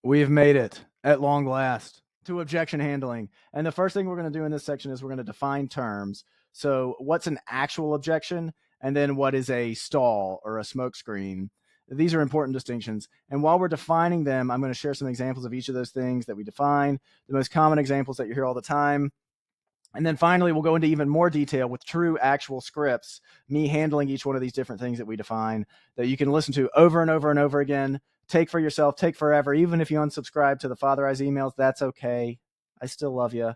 We've made it at long last to objection handling. And the first thing we're going to do in this section is we're going to define terms. So, what's an actual objection? And then what is a stall or a smoke screen? These are important distinctions. And while we're defining them, I'm going to share some examples of each of those things that we define, the most common examples that you hear all the time. And then finally, we'll go into even more detail with true actual scripts, me handling each one of these different things that we define that you can listen to over and over and over again. Take for yourself, take forever. Even if you unsubscribe to the Father Eyes emails, that's okay. I still love you.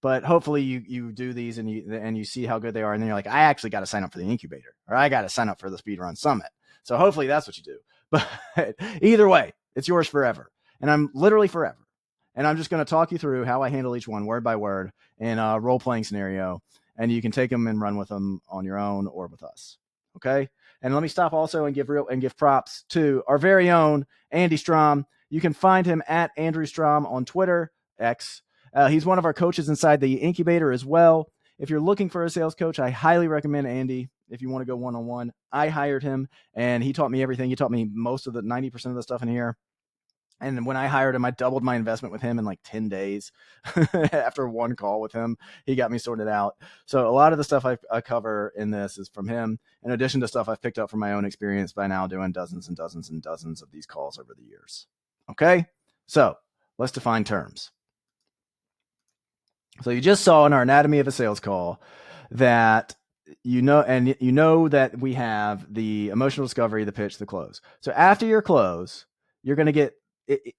But hopefully you do these and you see how good they are. And then you're like, I actually got to sign up for the incubator, or I got to sign up for the Speedrun Summit. So hopefully that's what you do. But either way, it's yours forever. And I'm literally forever. And I'm just going to talk you through how I handle each one word by word in a role-playing scenario. And you can take them and run with them on your own or with us. Okay? And let me stop also and give props to our very own Andy Strom. You can find him at Andrew Strom on Twitter, X. He's one of our coaches inside the incubator as well. If you're looking for a sales coach, I highly recommend Andy. If you want to go one-on-one, I hired him and he taught me everything. He taught me most of the 90% of the stuff in here. And when I hired him, I doubled my investment with him in like 10 days. After one call with him, he got me sorted out. So a lot of the stuff I cover in this is from him, in addition to stuff I've picked up from my own experience by now doing dozens and dozens and dozens of these calls over the years. Okay, so let's define terms. So you just saw in our anatomy of a sales call that you know that we have the emotional discovery, the pitch, the close. So after your close, you're going to get,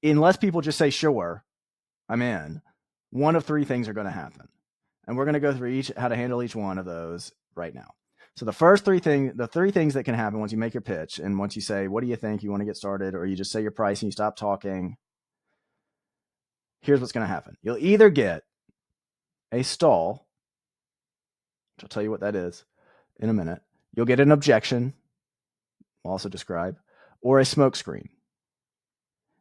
unless people just say, sure, I'm in, one of three things are going to happen. And we're going to go through how to handle each one of those right now. So the three things that can happen once you make your pitch and once you say, what do you think, you want to get started, or you just say your price and you stop talking, here's what's going to happen. You'll either get a stall, which I'll tell you what that is in a minute. You'll get an objection, I'll also describe, or a smoke screen.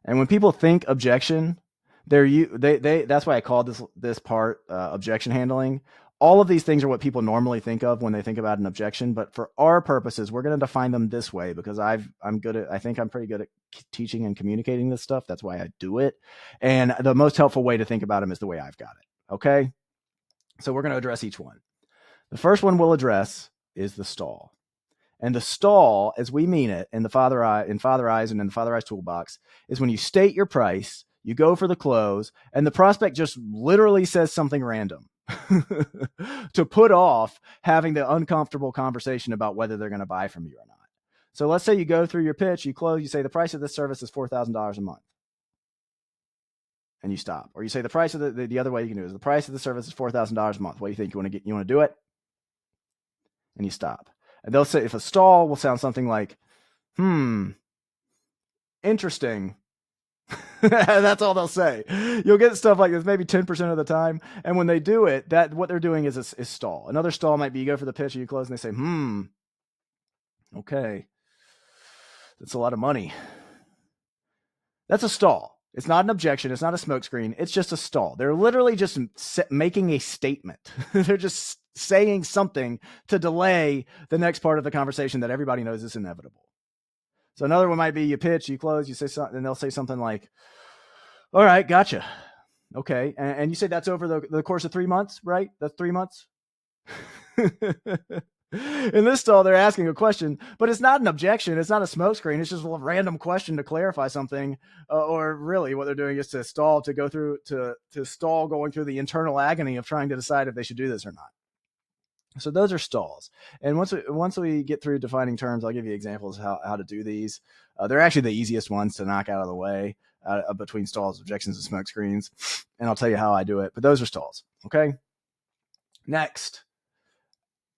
And when people think objection, that's why I called this part objection handling. All of these things are what people normally think of when they think about an objection, but for our purposes, we're going to define them this way because I think I'm pretty good at teaching and communicating this stuff. That's why I do it. And the most helpful way to think about them is the way I've got it. Okay. So we're going to address each one. The first one we'll address is the stall. And the stall, as we mean it in Father Eyes and in the Father Eyes Toolbox, is when you state your price, you go for the close, and the prospect just literally says something random to put off having the uncomfortable conversation about whether they're going to buy from you or not. So let's say you go through your pitch, you close, you say the price of this service is $4,000 a month. And you stop. Or you say the price of the other way you can do it is the price of the service is $4,000 a month. What do you think? You want to do it? And you stop. And they'll say, if a stall will sound something like, interesting. That's all they'll say. You'll get stuff like this maybe 10% of the time. And when they do it, what they're doing is stall. Another stall might be you go for the pitch and you close and they say, okay. That's a lot of money. That's a stall. It's not an objection. It's not a smokescreen. It's just a stall. They're literally just making a statement. They're just saying something to delay the next part of the conversation that everybody knows is inevitable. So another one might be you pitch, you close, you say something, and they'll say something like, all right, gotcha. Okay. And you say that's over the course of 3 months, right? That's 3 months. In this stall, they're asking a question, but it's not an objection. It's not a smokescreen. It's just a random question to clarify something. Or really what they're doing is to stall, to stall going through the internal agony of trying to decide if they should do this or not. So those are stalls. And once we get through defining terms, I'll give you examples of how to do these. They're actually the easiest ones to knock out of the way between stalls, objections, and smoke screens. And I'll tell you how I do it. But those are stalls. Okay. Next,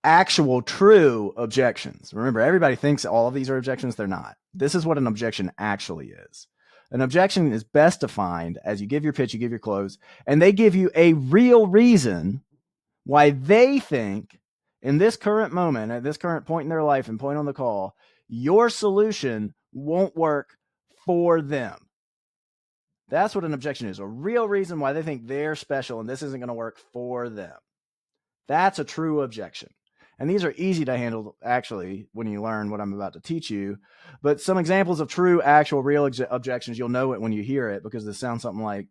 actual true objections. Remember, everybody thinks all of these are objections. They're not. This is what an objection actually is. An objection is best defined as you give your pitch, you give your close, and they give you a real reason why they think in this current moment, at this current point in their life and point on the call, your solution won't work for them. That's what an objection is. A real reason why they think they're special and this isn't going to work for them. That's a true objection. And these are easy to handle, actually, when you learn what I'm about to teach you. But some examples of true, actual, real objections, you'll know it when you hear it, because this sounds something like,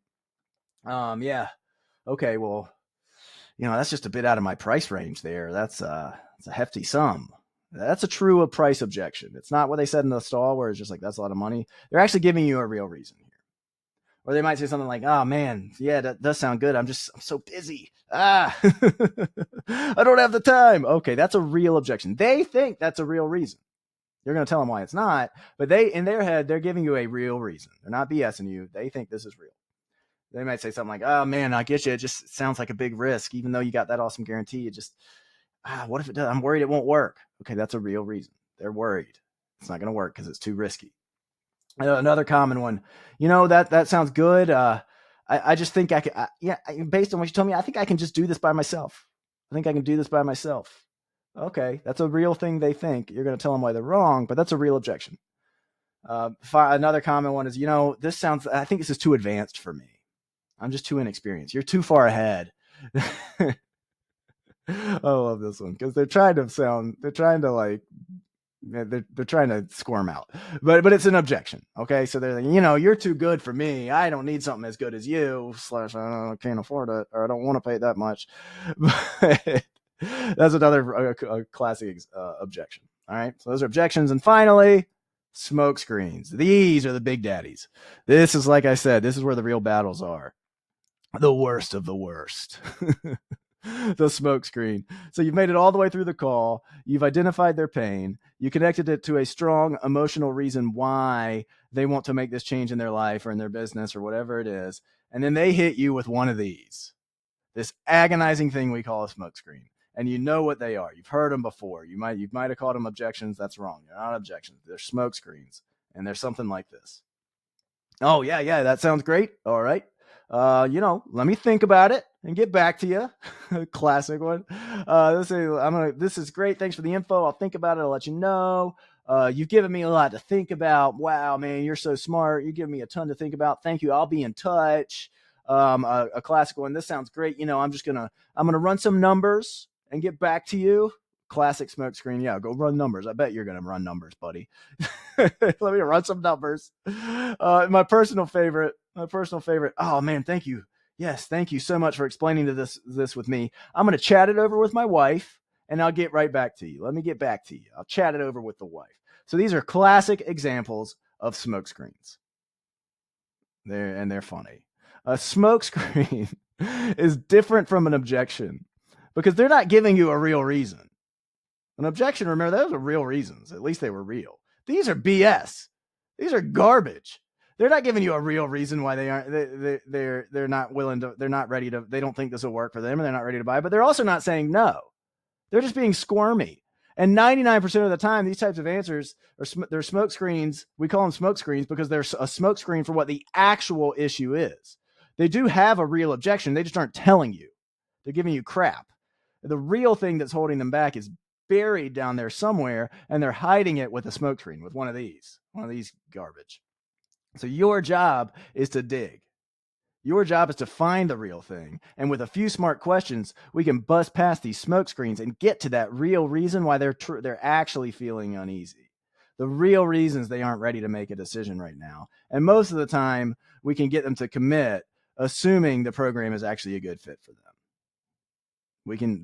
yeah, okay, well, that's just a bit out of my price range there. It's a hefty sum. That's a true price objection. It's not what they said in the stall where it's just like, that's a lot of money. They're actually giving you a real reason here. Or they might say something like, oh man, yeah, that does sound good. I'm so busy. I don't have the time. Okay, that's a real objection. They think that's a real reason. You're going to tell them why it's not, but in their head, they're giving you a real reason. They're not BSing you. They think this is real. They might say something like, oh man, I get you. It just sounds like a big risk. Even though you got that awesome guarantee, it just, what if it does? I'm worried it won't work. Okay, that's a real reason. They're worried. It's not going to work because it's too risky. Another common one, that sounds good. I just think I can, based on what you told me, I think I can just do this by myself. I think I can do this by myself. Okay, that's a real thing they think. You're going to tell them why they're wrong, but that's a real objection. Another common one is, I think this is too advanced for me. I'm just too inexperienced. You're too far ahead. I love this one because they're trying to squirm out, but it's an objection. Okay, so they're like, you're too good for me. I don't need something as good as you. / I can't afford it, or I don't want to pay that much. But that's another classic objection. All right, so those are objections, and finally, smoke screens. These are the big daddies. This is, like I said, this is where the real battles are. The worst of the worst. The smoke screen. So you've made it all the way through the call. You've identified their pain. You connected it to a strong emotional reason why they want to make this change in their life or in their business or whatever it is. And then they hit you with one of these, this agonizing thing we call a smoke screen. And you know what they are. You've heard them before. You might have called them objections. That's wrong. They're not objections. They're smoke screens. And they're something like this. Oh, yeah, that sounds great. All right. Let me think about it and get back to you. Classic one. Let's say this is great. Thanks for the info. I'll think about it. I'll let you know. You've given me a lot to think about. Wow, man, you're so smart. You give me a ton to think about. Thank you. I'll be in touch. A classic one. This sounds great. I'm gonna run some numbers and get back to you. Classic smoke screen. Yeah, go run numbers. I bet you're going to run numbers, buddy. Let me run some numbers. My personal favorite. Oh man, thank you. Yes, thank you so much for explaining this with me. I'm going to chat it over with my wife, and I'll get right back to you. Let me get back to you. I'll chat it over with the wife. So these are classic examples of smoke screens. They're funny. A smoke screen is different from an objection because they're not giving you a real reason. An objection, remember, those are real reasons. At least they were real. These are BS. These are garbage. They're not giving you a real reason why they aren't. They're not willing to. They're not ready to. They don't think this will work for them, and they're not ready to buy. But they're also not saying no. They're just being squirmy. And 99% of the time, these types of answers they're smoke screens. We call them smoke screens because they're a smoke screen for what the actual issue is. They do have a real objection. They just aren't telling you. They're giving you crap. The real thing that's holding them back is buried down there somewhere, and they're hiding it with a smoke screen, with one of these garbage. So your job is to dig. Your job is to find the real thing. And with a few smart questions, we can bust past these smoke screens and get to that real reason why they're actually feeling uneasy. The real reasons they aren't ready to make a decision right now. And most of the time, we can get them to commit, assuming the program is actually a good fit for them.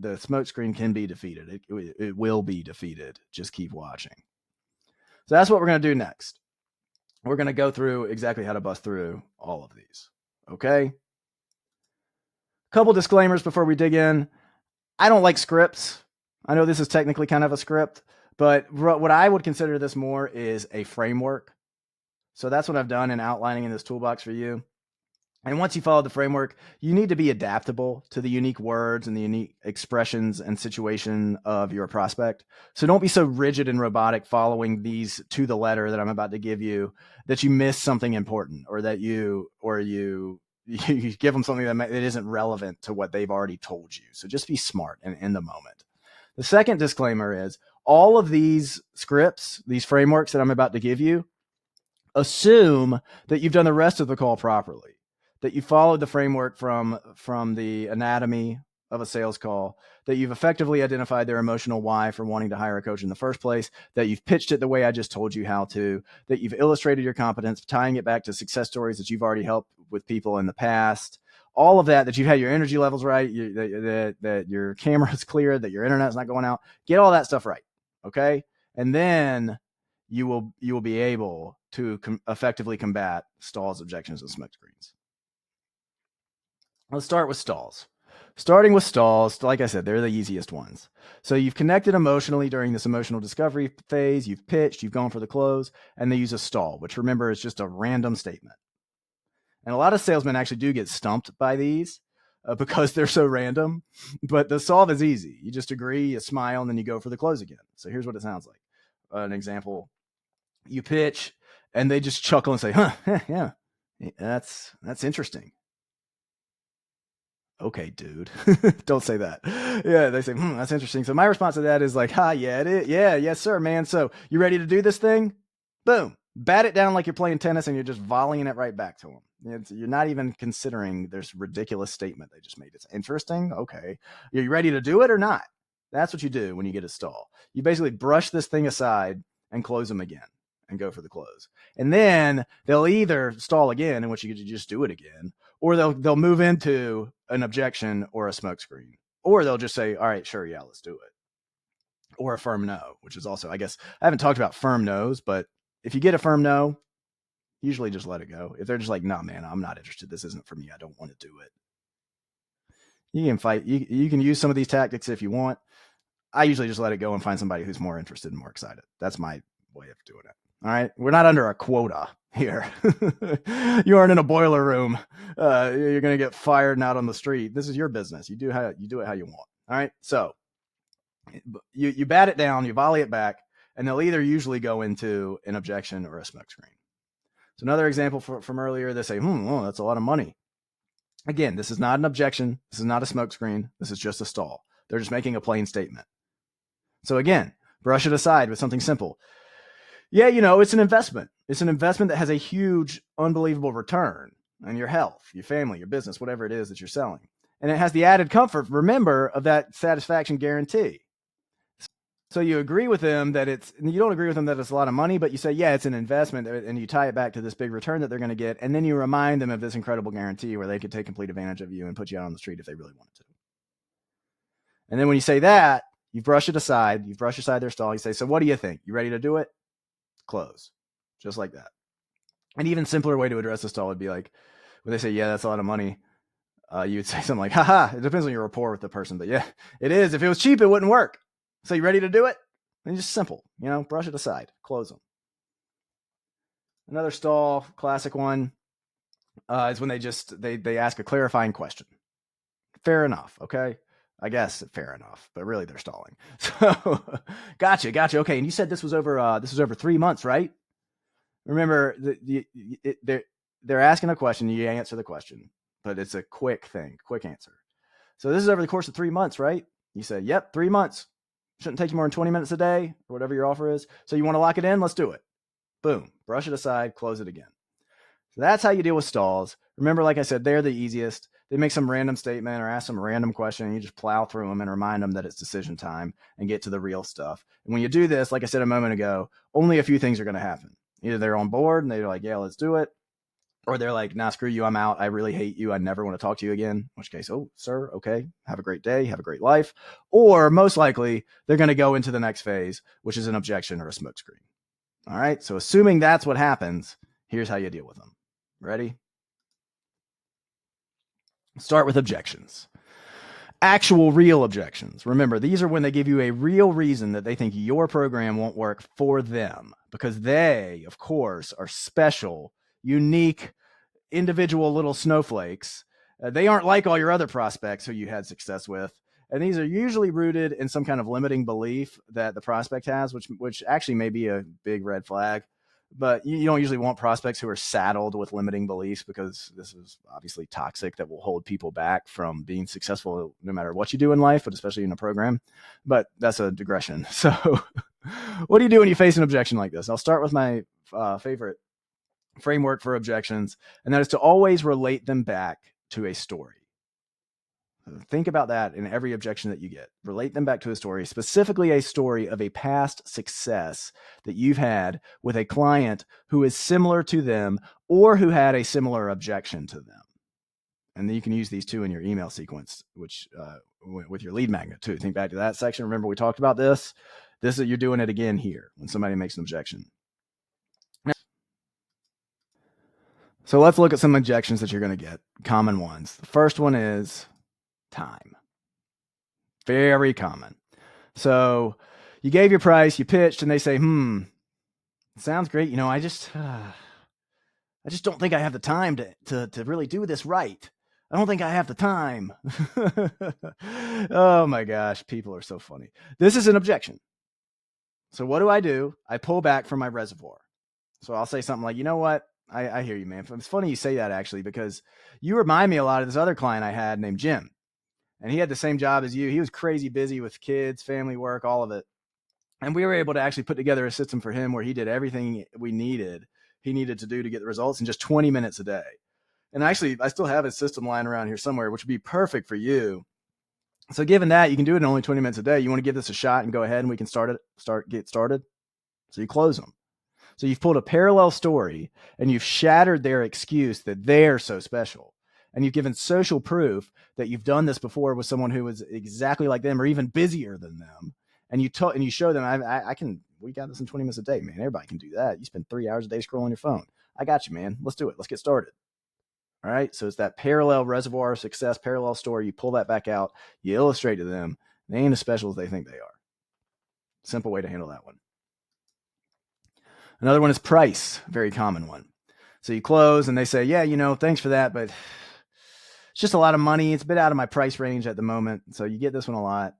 The smoke screen can be defeated. It will be defeated. Just keep watching. So that's what we're going to do next. We're going to go through exactly how to bust through all of these. Okay. Couple disclaimers before we dig in. I don't like scripts. I know this is technically kind of a script, but what I would consider this more is a framework. So that's what I've done in outlining in this toolbox for you. And once you follow the framework, you need to be adaptable to the unique words and the unique expressions and situation of your prospect. So don't be so rigid and robotic following these to the letter that I'm about to give you that you miss something important, or that you give them something that isn't relevant to what they've already told you. So just be smart and in the moment. The second disclaimer is all of these scripts, these frameworks that I'm about to give you, assume that you've done the rest of the call properly, that you followed the framework from the anatomy of a sales call, that you've effectively identified their emotional why for wanting to hire a coach in the first place, that you've pitched it the way I just told you how to, that you've illustrated your competence, tying it back to success stories that you've already helped with people in the past, all of that, that you've had your energy levels right, that your camera is clear, that your internet's not going out. Get all that stuff right, okay? And then you will be able to effectively combat stalls, objections, and smoke screens. Let's start with stalls. Starting with stalls, like I said, they're the easiest ones. So you've connected emotionally during this emotional discovery phase, you've pitched, you've gone for the close, and they use a stall, which remember is just a random statement. And a lot of salesmen actually do get stumped by these because they're so random, but the solve is easy. You just agree, you smile, and then you go for the close again. So here's what it sounds like. An example, you pitch, and they just chuckle and say, huh, yeah, that's interesting. Okay, dude. Don't say that. Yeah, they say, that's interesting. So my response to that is like, yeah, it is. Yeah, yes, sir, man. So you ready to do this thing? Boom. Bat it down like you're playing tennis and you're just volleying it right back to them. You're not even considering this ridiculous statement they just made. It's interesting. Okay. Are you ready to do it or not? That's what you do when you get a stall. You basically brush this thing aside and close them again and go for the close. And then they'll either stall again, in which you just do it again, or they'll move into an objection or a smokescreen, or they'll just say, all right, sure, yeah, let's do it. Or a firm no, which is also, I guess, I haven't talked about firm no's, but if you get a firm no, usually just let it go. If they're just like, nah, man, I'm not interested. This isn't for me. I don't want to do it. You can fight. You can use some of these tactics if you want. I usually just let it go and find somebody who's more interested and more excited. That's my way of doing it. All right. We're not under a quota here. You aren't in a boiler room. You're going to get fired and out on the street. This is your business. You do it how you want. All right. So you bat it down, you volley it back, and they'll either usually go into an objection or a smokescreen. So another example from earlier, they say, that's a lot of money. Again, this is not an objection. This is not a smokescreen. This is just a stall. They're just making a plain statement. So again, brush it aside with something simple. Yeah, it's an investment. It's an investment that has a huge, unbelievable return on your health, your family, your business, whatever it is that you're selling. And it has the added comfort, remember, of that satisfaction guarantee. So you agree with them that you don't agree with them that it's a lot of money, but you say, yeah, it's an investment, and you tie it back to this big return that they're going to get. And then you remind them of this incredible guarantee where they could take complete advantage of you and put you out on the street if they really wanted to. And then when you say that, you brush it aside, you brush aside their stall. You say, so what do you think? You ready to do it? Close. Just like that. An even simpler way to address a stall would be like, when they say, yeah, that's a lot of money, you would say something like, haha, it depends on your rapport with the person, but yeah, it is. If it was cheap, it wouldn't work. So you ready to do it? And just simple, brush it aside, close them. Another stall, classic one, is when they ask a clarifying question. Fair enough, okay? I guess fair enough, but really they're stalling. So, gotcha. Okay, and you said this was over 3 months, right? Remember, they're asking a question, you answer the question, but it's a quick answer. So this is over the course of 3 months, right? You say, yep, 3 months. Shouldn't take you more than 20 minutes a day, or whatever your offer is. So you want to lock it in? Let's do it. Boom. Brush it aside, close it again. So that's how you deal with stalls. Remember, like I said, they're the easiest. They make some random statement or ask some random question, and you just plow through them and remind them that it's decision time and get to the real stuff. And when you do this, like I said a moment ago, only a few things are going to happen. Either they're on board and they're like, yeah, let's do it. Or they're like, nah, screw you, I'm out. I really hate you. I never want to talk to you again. In which case, oh, sir, okay, have a great day. Have a great life. Or most likely, they're going to go into the next phase, which is an objection or a smokescreen. All right, so assuming that's what happens, here's how you deal with them. Ready? Start with objections. Actual real objections. Remember, these are when they give you a real reason that they think your program won't work for them, because they, of course, are special, unique, individual little snowflakes. They aren't like all your other prospects who you had success with. And these are usually rooted in some kind of limiting belief that the prospect has, which actually may be a big red flag. But you don't usually want prospects who are saddled with limiting beliefs, because this is obviously toxic, that will hold people back from being successful no matter what you do in life, but especially in a program. But that's a digression. So what do you do when you face an objection like this? I'll start with my favorite framework for objections, and that is to always relate them back to a story. Think about that in every objection that you get. Relate them back to a story, specifically a story of a past success that you've had with a client who is similar to them or who had a similar objection to them. And then you can use these two in your email sequence, which with your lead magnet too. Think back to that section. Remember we talked about this. This is you're doing it again here when somebody makes an objection. So let's look at some objections that you're going to get. Common ones. The first one is time. Very common. So you gave your price, you pitched, and they say, sounds great. I just don't think I have the time to really do this right. I don't think I have the time. Oh my gosh, people are so funny. This is an objection. So what do? I pull back from my reservoir. So I'll say something like, you know what? I hear you, man. It's funny you say that, actually, because you remind me a lot of this other client I had named Jim. And he had the same job as you. He was crazy busy with kids, family work, all of it. And we were able to actually put together a system for him where he did everything he needed to do to get the results in just 20 minutes a day. And actually, I still have his system lying around here somewhere, which would be perfect for you. So given that, you can do it in only 20 minutes a day. You want to give this a shot and go ahead and we can get started. So you close them. So you've pulled a parallel story and you've shattered their excuse that they're so special. And you've given social proof that you've done this before with someone who was exactly like them or even busier than them. And you show them, we got this in 20 minutes a day, man. Everybody can do that. You spend 3 hours a day scrolling your phone. I got you, man. Let's do it. Let's get started. All right. So it's that parallel reservoir of success, parallel story. You pull that back out, you illustrate to them. They ain't as special as they think they are. Simple way to handle that one. Another one is price, very common one. So you close and they say, yeah, thanks for that, but it's just a lot of money. It's a bit out of my price range at the moment. So you get this one a lot.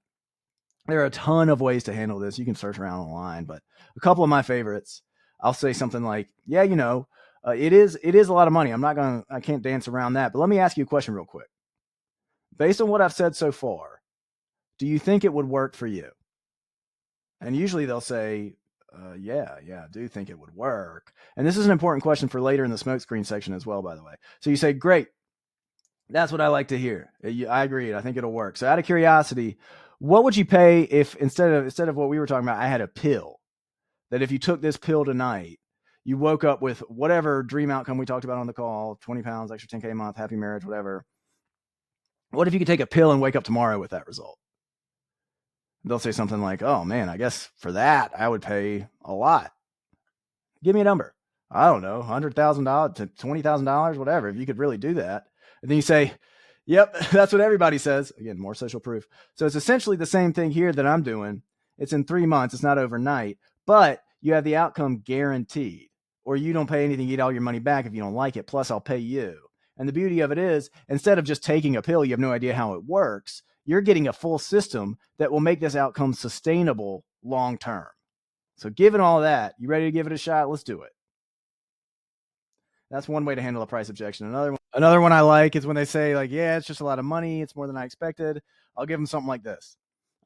There are a ton of ways to handle this. You can search around online, but a couple of my favorites, I'll say something like, it is a lot of money. I can't dance around that, but let me ask you a question real quick. Based on what I've said so far, do you think it would work for you? And usually they'll say, yeah, I do think it would work. And this is an important question for later in the smokescreen section as well, by the way. So you say, great. That's what I like to hear. I agree. I think it'll work. So out of curiosity, what would you pay if instead of what we were talking about, I had a pill that if you took this pill tonight, you woke up with whatever dream outcome we talked about on the call, 20 pounds, extra 10K a month, happy marriage, whatever. What if you could take a pill and wake up tomorrow with that result? They'll say something like, oh man, I guess for that, I would pay a lot. Give me a number. I don't know, $100,000 to $20,000, whatever, if you could really do that. And then you say, yep, that's what everybody says. Again, more social proof. So it's essentially the same thing here that I'm doing. It's in 3 months. It's not overnight, but you have the outcome guaranteed, or you don't pay anything. You get all your money back if you don't like it. Plus I'll pay you. And the beauty of it is, instead of just taking a pill, you have no idea how it works. You're getting a full system that will make this outcome sustainable long-term. So given all that, you ready to give it a shot? Let's do it. That's one way to handle a price objection. Another one I like is when they say like, yeah, it's just a lot of money. It's more than I expected. I'll give them something like this.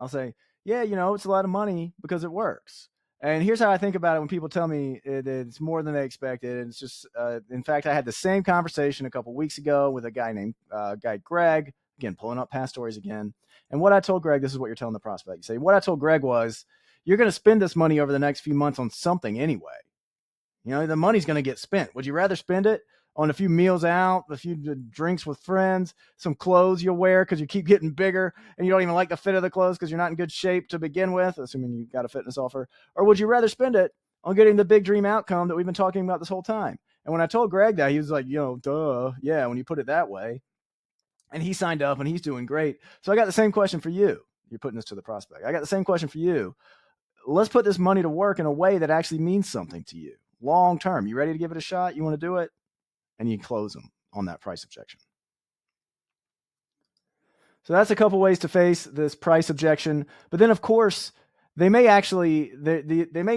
I'll say, yeah, it's a lot of money because it works. And here's how I think about it when people tell me it's more than they expected. It's just, in fact, I had the same conversation a couple weeks ago with a guy named Greg. Again, pulling up past stories again. And what I told Greg, this is what you're telling the prospect. You say, what I told Greg was, you're going to spend this money over the next few months on something anyway. The money's going to get spent. Would you rather spend it on a few meals out, a few drinks with friends, some clothes you'll wear because you keep getting bigger and you don't even like the fit of the clothes because you're not in good shape to begin with, assuming you've got a fitness offer? Or would you rather spend it on getting the big dream outcome that we've been talking about this whole time? And when I told Greg that, he was like, duh. Yeah, when you put it that way. And he signed up and he's doing great. So I got the same question for you. You're putting this to the prospect. I got the same question for you. Let's put this money to work in a way that actually means something to you long term. You ready to give it a shot? You want to do it? And you close them on that price objection. So that's a couple ways to face this price objection. But then, of course, they may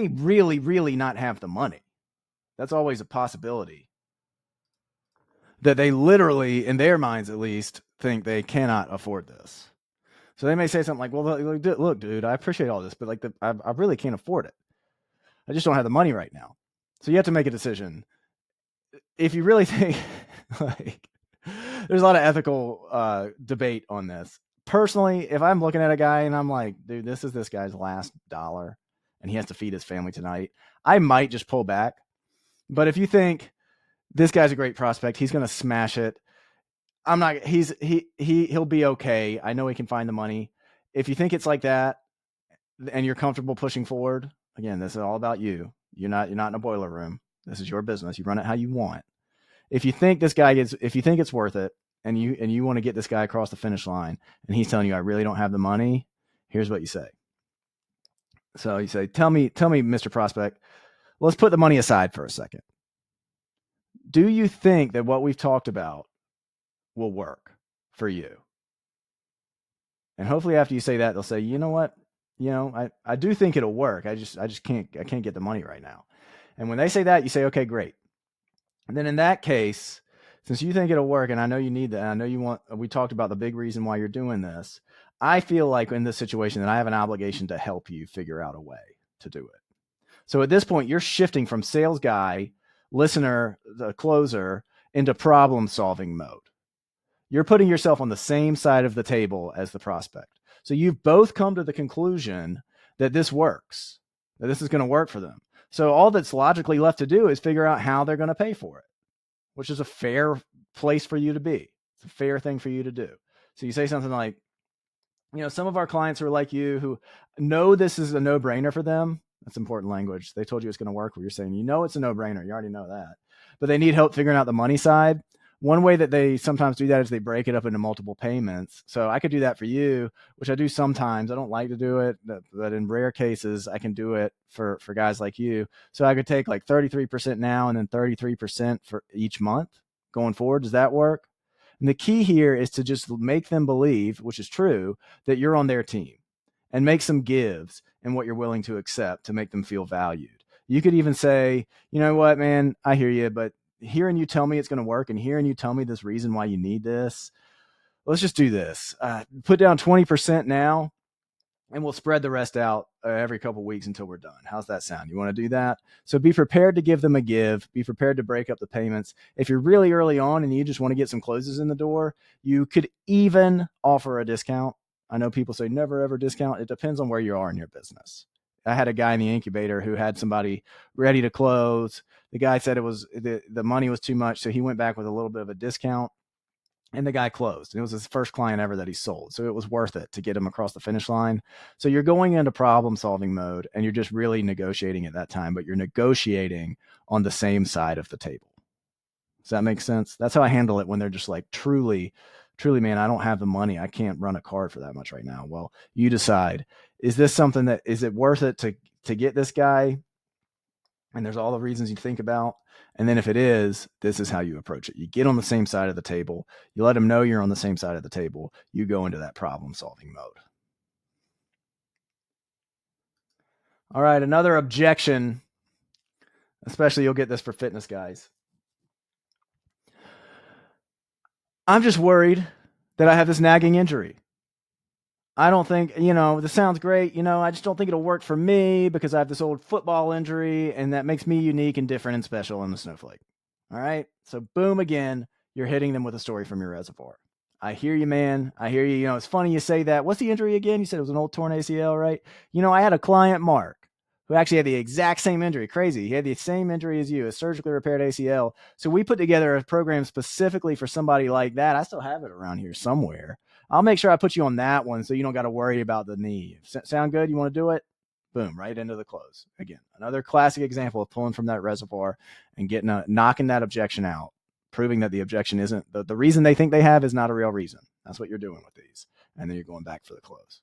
really, really not have the money. That's always a possibility. That they literally, in their minds at least, think they cannot afford this. So they may say something like, well, look, dude, I appreciate all this, but I really can't afford it. I just don't have the money right now. So you have to make a decision. If you really think there's a lot of ethical debate on this. Personally, if I'm looking at a guy and I'm like, dude, this is this guy's last dollar and he has to feed his family tonight, I might just pull back. But if you think this guy's a great prospect, he's going to smash it, I'm not. He'll be okay. I know he can find the money. If you think it's like that and you're comfortable pushing forward, again, this is all about you. You're not in a boiler room. This is your business. You run it how you want. If you think if you think it's worth it, and you want to get this guy across the finish line, and he's telling you, I really don't have the money, here's what you say. So you say, tell me, Mr. Prospect, let's put the money aside for a second. Do you think that what we've talked about will work for you? And hopefully after you say that, they'll say, you know what? I do think it'll work. I can't get the money right now. And when they say that, you say, okay, great. And then in that case, since you think it'll work, and I know you need that, I know we talked about the big reason why you're doing this. I feel like in this situation that I have an obligation to help you figure out a way to do it. So at this point, you're shifting from sales guy, listener, the closer, into problem solving mode. You're putting yourself on the same side of the table as the prospect. So you've both come to the conclusion that this works, that this is going to work for them. So all that's logically left to do is figure out how they're going to pay for it, which is a fair place for you to be. It's a fair thing for you to do. So you say something like, some of our clients who are like you, who know this is a no-brainer for them. That's important language. They told you it's going to work. Where you're saying, it's a no-brainer. You already know that. But they need help figuring out the money side. One way that they sometimes do that is they break it up into multiple payments. So I could do that for you, which I do sometimes. I don't like to do it, but in rare cases, I can do it for guys like you. So I could take like 33% now and then 33% for each month going forward. Does that work? And the key here is to just make them believe, which is true, that you're on their team, and make some gives in what you're willing to accept to make them feel valued. You could even say, you know what, man, I hear you, but hearing you tell me it's going to work and hearing you tell me this reason why you need this, let's just do this. Put down 20% now, and we'll spread the rest out every couple of weeks until we're done. How's that sound? You want to do that? So be prepared to give them a give. Be prepared to break up the payments. If you're really early on and you just want to get some closes in the door, you could even offer a discount. I know people say never ever discount. It depends on where you are in your business. I had a guy in the incubator who had somebody ready to close. The guy said it was the money was too much, so he went back with a little bit of a discount, and the guy closed. It was his first client ever that he sold, so it was worth it to get him across the finish line. So you're going into problem-solving mode, and you're just really negotiating at that time, but you're negotiating on the same side of the table. Does that make sense? That's how I handle it when they're just like, truly, man, I don't have the money. I can't run a card for that much right now. Well, you decide, is this something that, is it worth it to get this guy? And there's all the reasons you think about. And then if it is, this is how you approach it. You get on the same side of the table. You let them know you're on the same side of the table. You go into that problem-solving mode. All right, another objection, especially you'll get this for fitness guys. I'm just worried that I have this nagging injury. I don't think, this sounds great. I just don't think it'll work for me because I have this old football injury, and that makes me unique and different and special in the snowflake. All right. So boom, again, you're hitting them with a story from your reservoir. I hear you, man. I hear you. It's funny you say that. What's the injury again? You said it was an old torn ACL, right? I had a client, Mark, who actually had the exact same injury. Crazy. He had the same injury as you, a surgically repaired ACL. So we put together a program specifically for somebody like that. I still have it around here somewhere. I'll make sure I put you on that one so you don't got to worry about the knee. Sound good? You want to do it? Boom, right into the close. Again, another classic example of pulling from that reservoir and knocking that objection out, proving that the objection isn't the reason they think they have is not a real reason. That's what you're doing with these. And then you're going back for the close.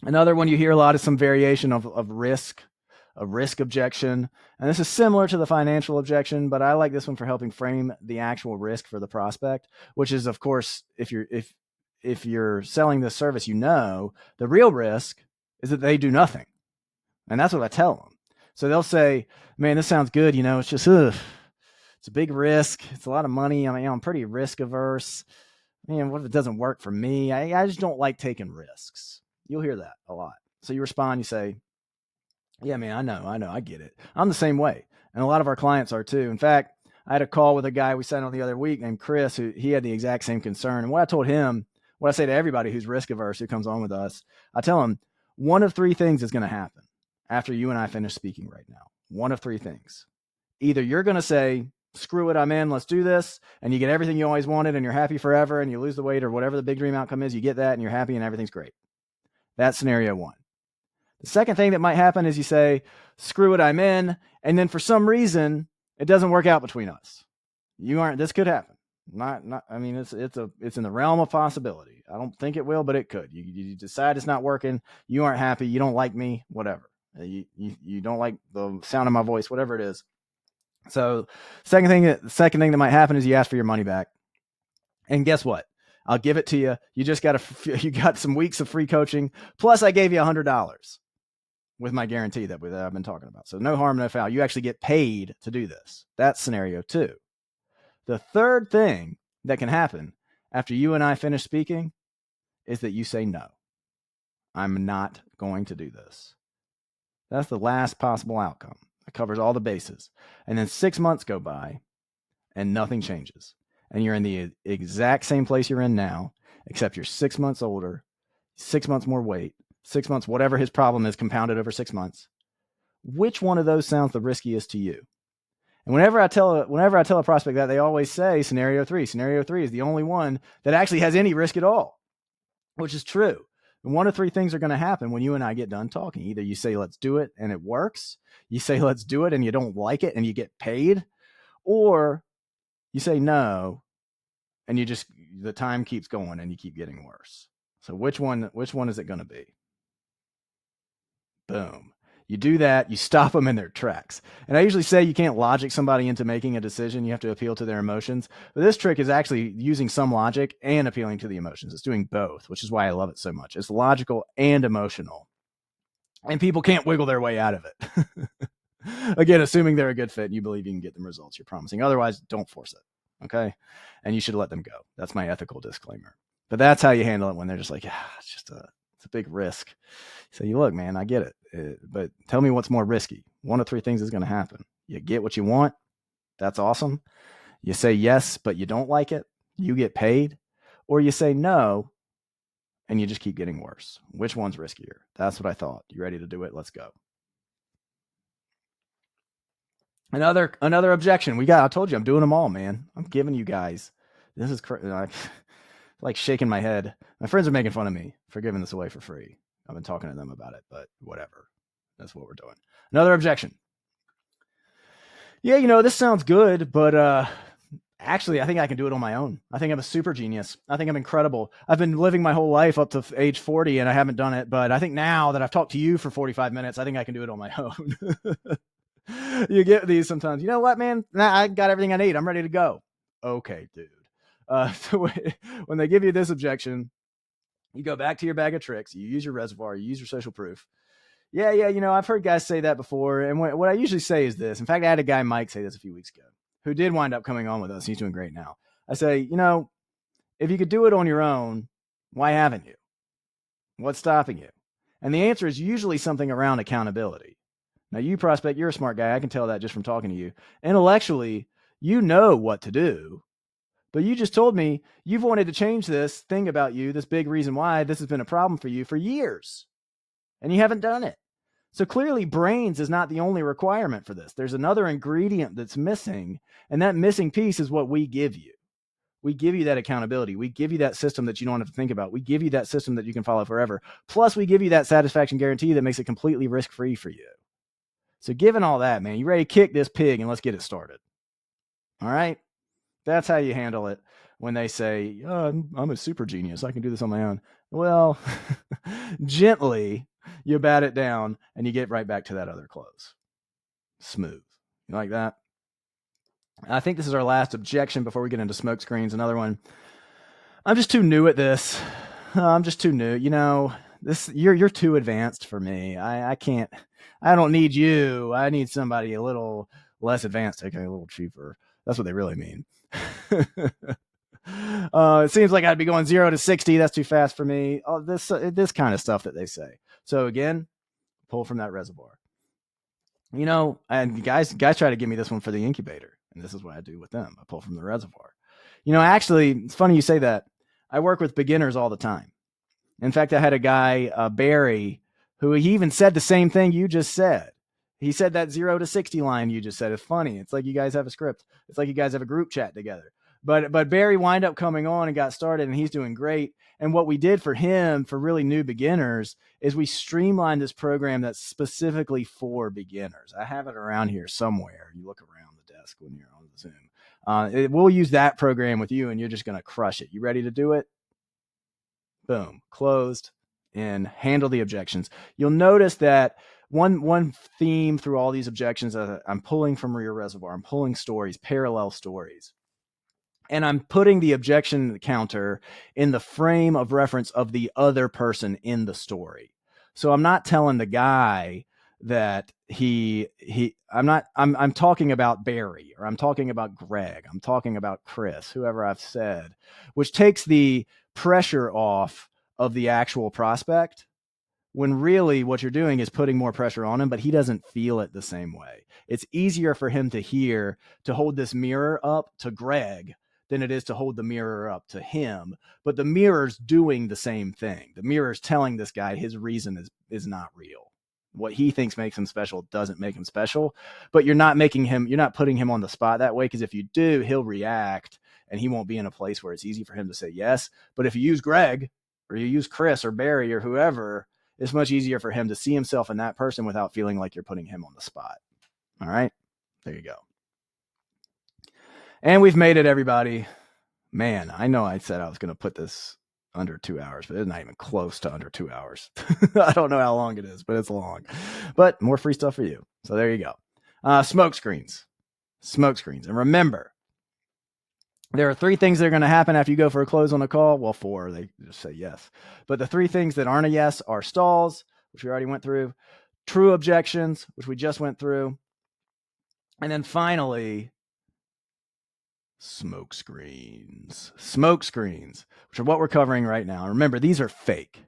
Another one you hear a lot is some variation of risk, a risk objection. And this is similar to the financial objection, but I like this one for helping frame the actual risk for the prospect, which is, of course, if you're selling this service, the real risk is that they do nothing. And that's what I tell them. So they'll say, man, this sounds good. It's just, it's a big risk. It's a lot of money. I mean, I'm pretty risk averse. What if it doesn't work for me? I just don't like taking risks. You'll hear that a lot. So you respond, you say, yeah, man, I know, I get it. I'm the same way. And a lot of our clients are too. In fact, I had a call with a guy we sat on the other week named Chris, who he had the exact same concern. And what I told him, what I say to everybody who's risk averse who comes on with us, I tell him one of three things is going to happen after you and I finish speaking right now. One of three things. Either you're going to say, screw it, I'm in, let's do this. And you get everything you always wanted and you're happy forever and you lose the weight or whatever the big dream outcome is, you get that and you're happy and everything's great. That's scenario one. The second thing that might happen is you say, screw it, I'm in. And then for some reason, it doesn't work out between us. This could happen. I mean, it's in the realm of possibility. I don't think it will, but it could. You decide it's not working. You aren't happy. You don't like me, whatever. You don't like the sound of my voice, whatever it is. So second thing that might happen is you ask for your money back. And guess what? I'll give it to you. You got some weeks of free coaching. Plus I gave you $100 with my guarantee that I've been talking about. So no harm, no foul. You actually get paid to do this. That's scenario two. The third thing that can happen after you and I finish speaking is that you say, no, I'm not going to do this. That's the last possible outcome. It covers all the bases. And then 6 months go by and nothing changes. And you're in the exact same place you're in now, except you're 6 months older, 6 months more weight, 6 months, whatever his problem is compounded over 6 months. Which one of those sounds the riskiest to you? And whenever I tell a prospect that, they always say scenario three. Scenario three is the only one that actually has any risk at all, which is true. And one of three things are going to happen when you and I get done talking. Either you say, let's do it, and it works. You say, let's do it, and you don't like it, and you get paid. Or you say no, and the time keeps going, and you keep getting worse. So which one is it going to be? Boom. You do that, you stop them in their tracks. And I usually say you can't logic somebody into making a decision. You have to appeal to their emotions. But this trick is actually using some logic and appealing to the emotions. It's doing both, which is why I love it so much. It's logical and emotional. And people can't wiggle their way out of it. Again, assuming they're a good fit and you believe you can get them results you're promising. Otherwise, don't force it. Okay? And you should let them go. That's my ethical disclaimer. But that's how you handle it when they're just like, it's a big risk. So you look, man, I get it. But tell me what's more risky. One of three things is going to happen. You get what you want. That's awesome. You say yes, but you don't like it. You get paid. Or you say no, and you just keep getting worse. Which one's riskier? That's what I thought. You ready to do it? Let's go. Another objection. I told you I'm doing them all, man. I'm giving you guys. This is like shaking my head. My friends are making fun of me for giving this away for free. I've been talking to them about it, but whatever. That's what we're doing. Another objection. Yeah, this sounds good, but actually, I think I can do it on my own. I think I'm a super genius. I think I'm incredible. I've been living my whole life up to age 40, and I haven't done it. But I think now that I've talked to you for 45 minutes, I think I can do it on my own. You get these sometimes. You know what, man? Nah, I got everything I need. I'm ready to go. Okay, dude. So when they give you this objection, you go back to your bag of tricks. You use your reservoir. You use your social proof. Yeah. I've heard guys say that before. And what I usually say is this. In fact, I had a guy, Mike, say this a few weeks ago, who did wind up coming on with us. He's doing great now. I say, if you could do it on your own, why haven't you? What's stopping you? And the answer is usually something around accountability. Now, you prospect, you're a smart guy. I can tell that just from talking to you. Intellectually, you know what to do. But you just told me you've wanted to change this thing about you, this big reason why this has been a problem for you for years, and you haven't done it. So clearly brains is not the only requirement for this. There's another ingredient that's missing, and that missing piece is what we give you. We give you that accountability. We give you that system that you don't have to think about. We give you that system that you can follow forever. Plus, we give you that satisfaction guarantee that makes it completely risk-free for you. So given all that, man, you ready to kick this pig and let's get it started. All right? That's how you handle it when they say, I'm a super genius. I can do this on my own. Well, gently, you bat it down and you get right back to that other close. Smooth. You like that? I think this is our last objection before we get into smoke screens. Another one. I'm just too new at this. I'm just too new. You're too advanced for me. I can't. I don't need you. I need somebody a little less advanced, okay, a little cheaper. That's what they really mean. It seems like I'd be going 0 to 60. That's too fast for me. This kind of stuff that they say. So again, pull from that reservoir. And guys try to give me this one for the incubator. And this is what I do with them. I pull from the reservoir. Actually, it's funny you say that. I work with beginners all the time. In fact, I had a guy, Barry, who he even said the same thing you just said. He said that 0 to 60 line you just said. It's funny. It's like you guys have a script. It's like you guys have a group chat together. But Barry wind up coming on and got started, and he's doing great. And what we did for him, for really new beginners, is we streamlined this program that's specifically for beginners. I have it around here somewhere. You look around the desk when you're on the Zoom. We'll use that program with you, and you're just going to crush it. You ready to do it? Boom, closed, and handle the objections. You'll notice that one theme through all these objections, I'm pulling from your reservoir. I'm pulling stories, parallel stories. And I'm putting the objection counter in the frame of reference of the other person in the story. So I'm not telling the guy that I'm talking about Barry, or I'm talking about Greg, I'm talking about Chris, whoever I've said, which takes the pressure off of the actual prospect, when really what you're doing is putting more pressure on him, but he doesn't feel it the same way. It's easier for him to hold this mirror up to Greg than it is to hold the mirror up to him. But the mirror's doing the same thing. The mirror's telling this guy his reason is not real. What he thinks makes him special doesn't make him special, but you're not putting him on the spot that way, because if you do, he'll react and he won't be in a place where it's easy for him to say yes. But if you use Greg, or you use Chris or Barry or whoever, it's much easier for him to see himself in that person without feeling like you're putting him on the spot. All right, there you go. And we've made it, everybody. Man, I know I said I was going to put this under 2 hours, but it's not even close to under 2 hours. I don't know how long it is, but it's long. But more free stuff for you. So there you go. Smoke screens. And remember, there are 3 things that are going to happen after you go for a close on a call. Well, 4, they just say yes. But the 3 things that aren't a yes are stalls, which we already went through, true objections, which we just went through, and then finally, smoke screens, which are what we're covering right now. Remember, these are fake.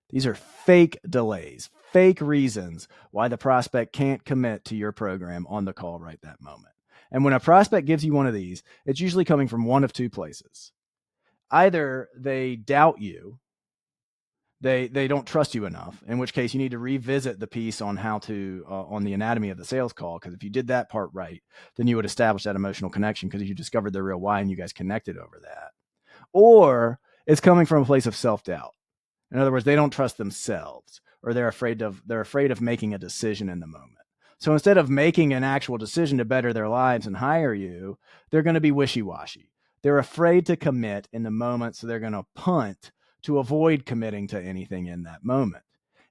These are fake delays, fake reasons why the prospect can't commit to your program on the call right that moment. And when a prospect gives you one of these, it's usually coming from one of 2 places. Either they doubt you, they don't trust you enough, in which case you need to revisit the piece on how to on the anatomy of the sales call, because if you did that part right, then you would establish that emotional connection, because you discovered the real why and you guys connected over that. Or it's coming from a place of self-doubt. In other words, they don't trust themselves, or they're afraid of making a decision in the moment. So instead of making an actual decision to better their lives and hire you, they're going to be wishy-washy. They're afraid to commit in the moment, so they're going to punt to avoid committing to anything in that moment.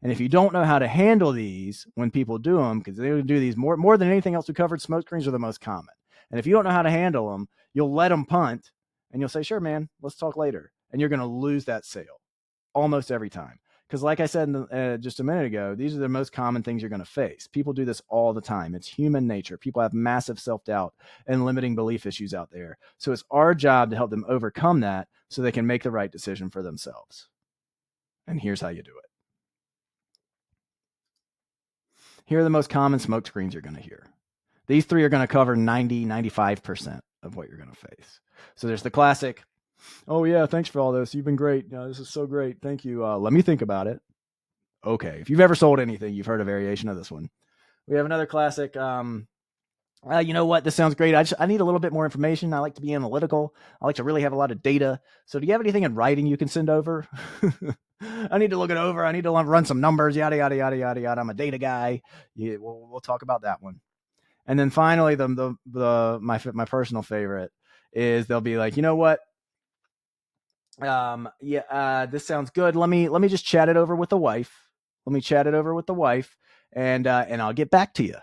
And if you don't know how to handle these when people do them, because they do these more than anything else we covered, smoke screens are the most common. And if you don't know how to handle them, you'll let them punt, and you'll say, sure, man, let's talk later. And you're going to lose that sale almost every time. Because like I said just a minute ago, these are the most common things you're going to face. People do this all the time. It's human nature. People have massive self-doubt and limiting belief issues out there. So it's our job to help them overcome that so they can make the right decision for themselves. And here's how you do it. Here are the most common smoke screens you're going to hear. These 3 are going to cover 95% of what you're going to face. So there's the classic, oh yeah, thanks for all this. You've been great. This is so great. Thank you. Let me think about it. Okay. If you've ever sold anything, you've heard a variation of this one. We have another classic. You know what? This sounds great. I need a little bit more information. I like to be analytical. I like to really have a lot of data. So do you have anything in writing you can send over? I need to look it over. I need to run some numbers, yada, yada, yada, yada, yada. I'm a data guy. Yeah, we'll talk about that one. And then finally, my personal favorite is they'll be like, you know what? This sounds good. Let me just chat it over with the wife. And I'll get back to you.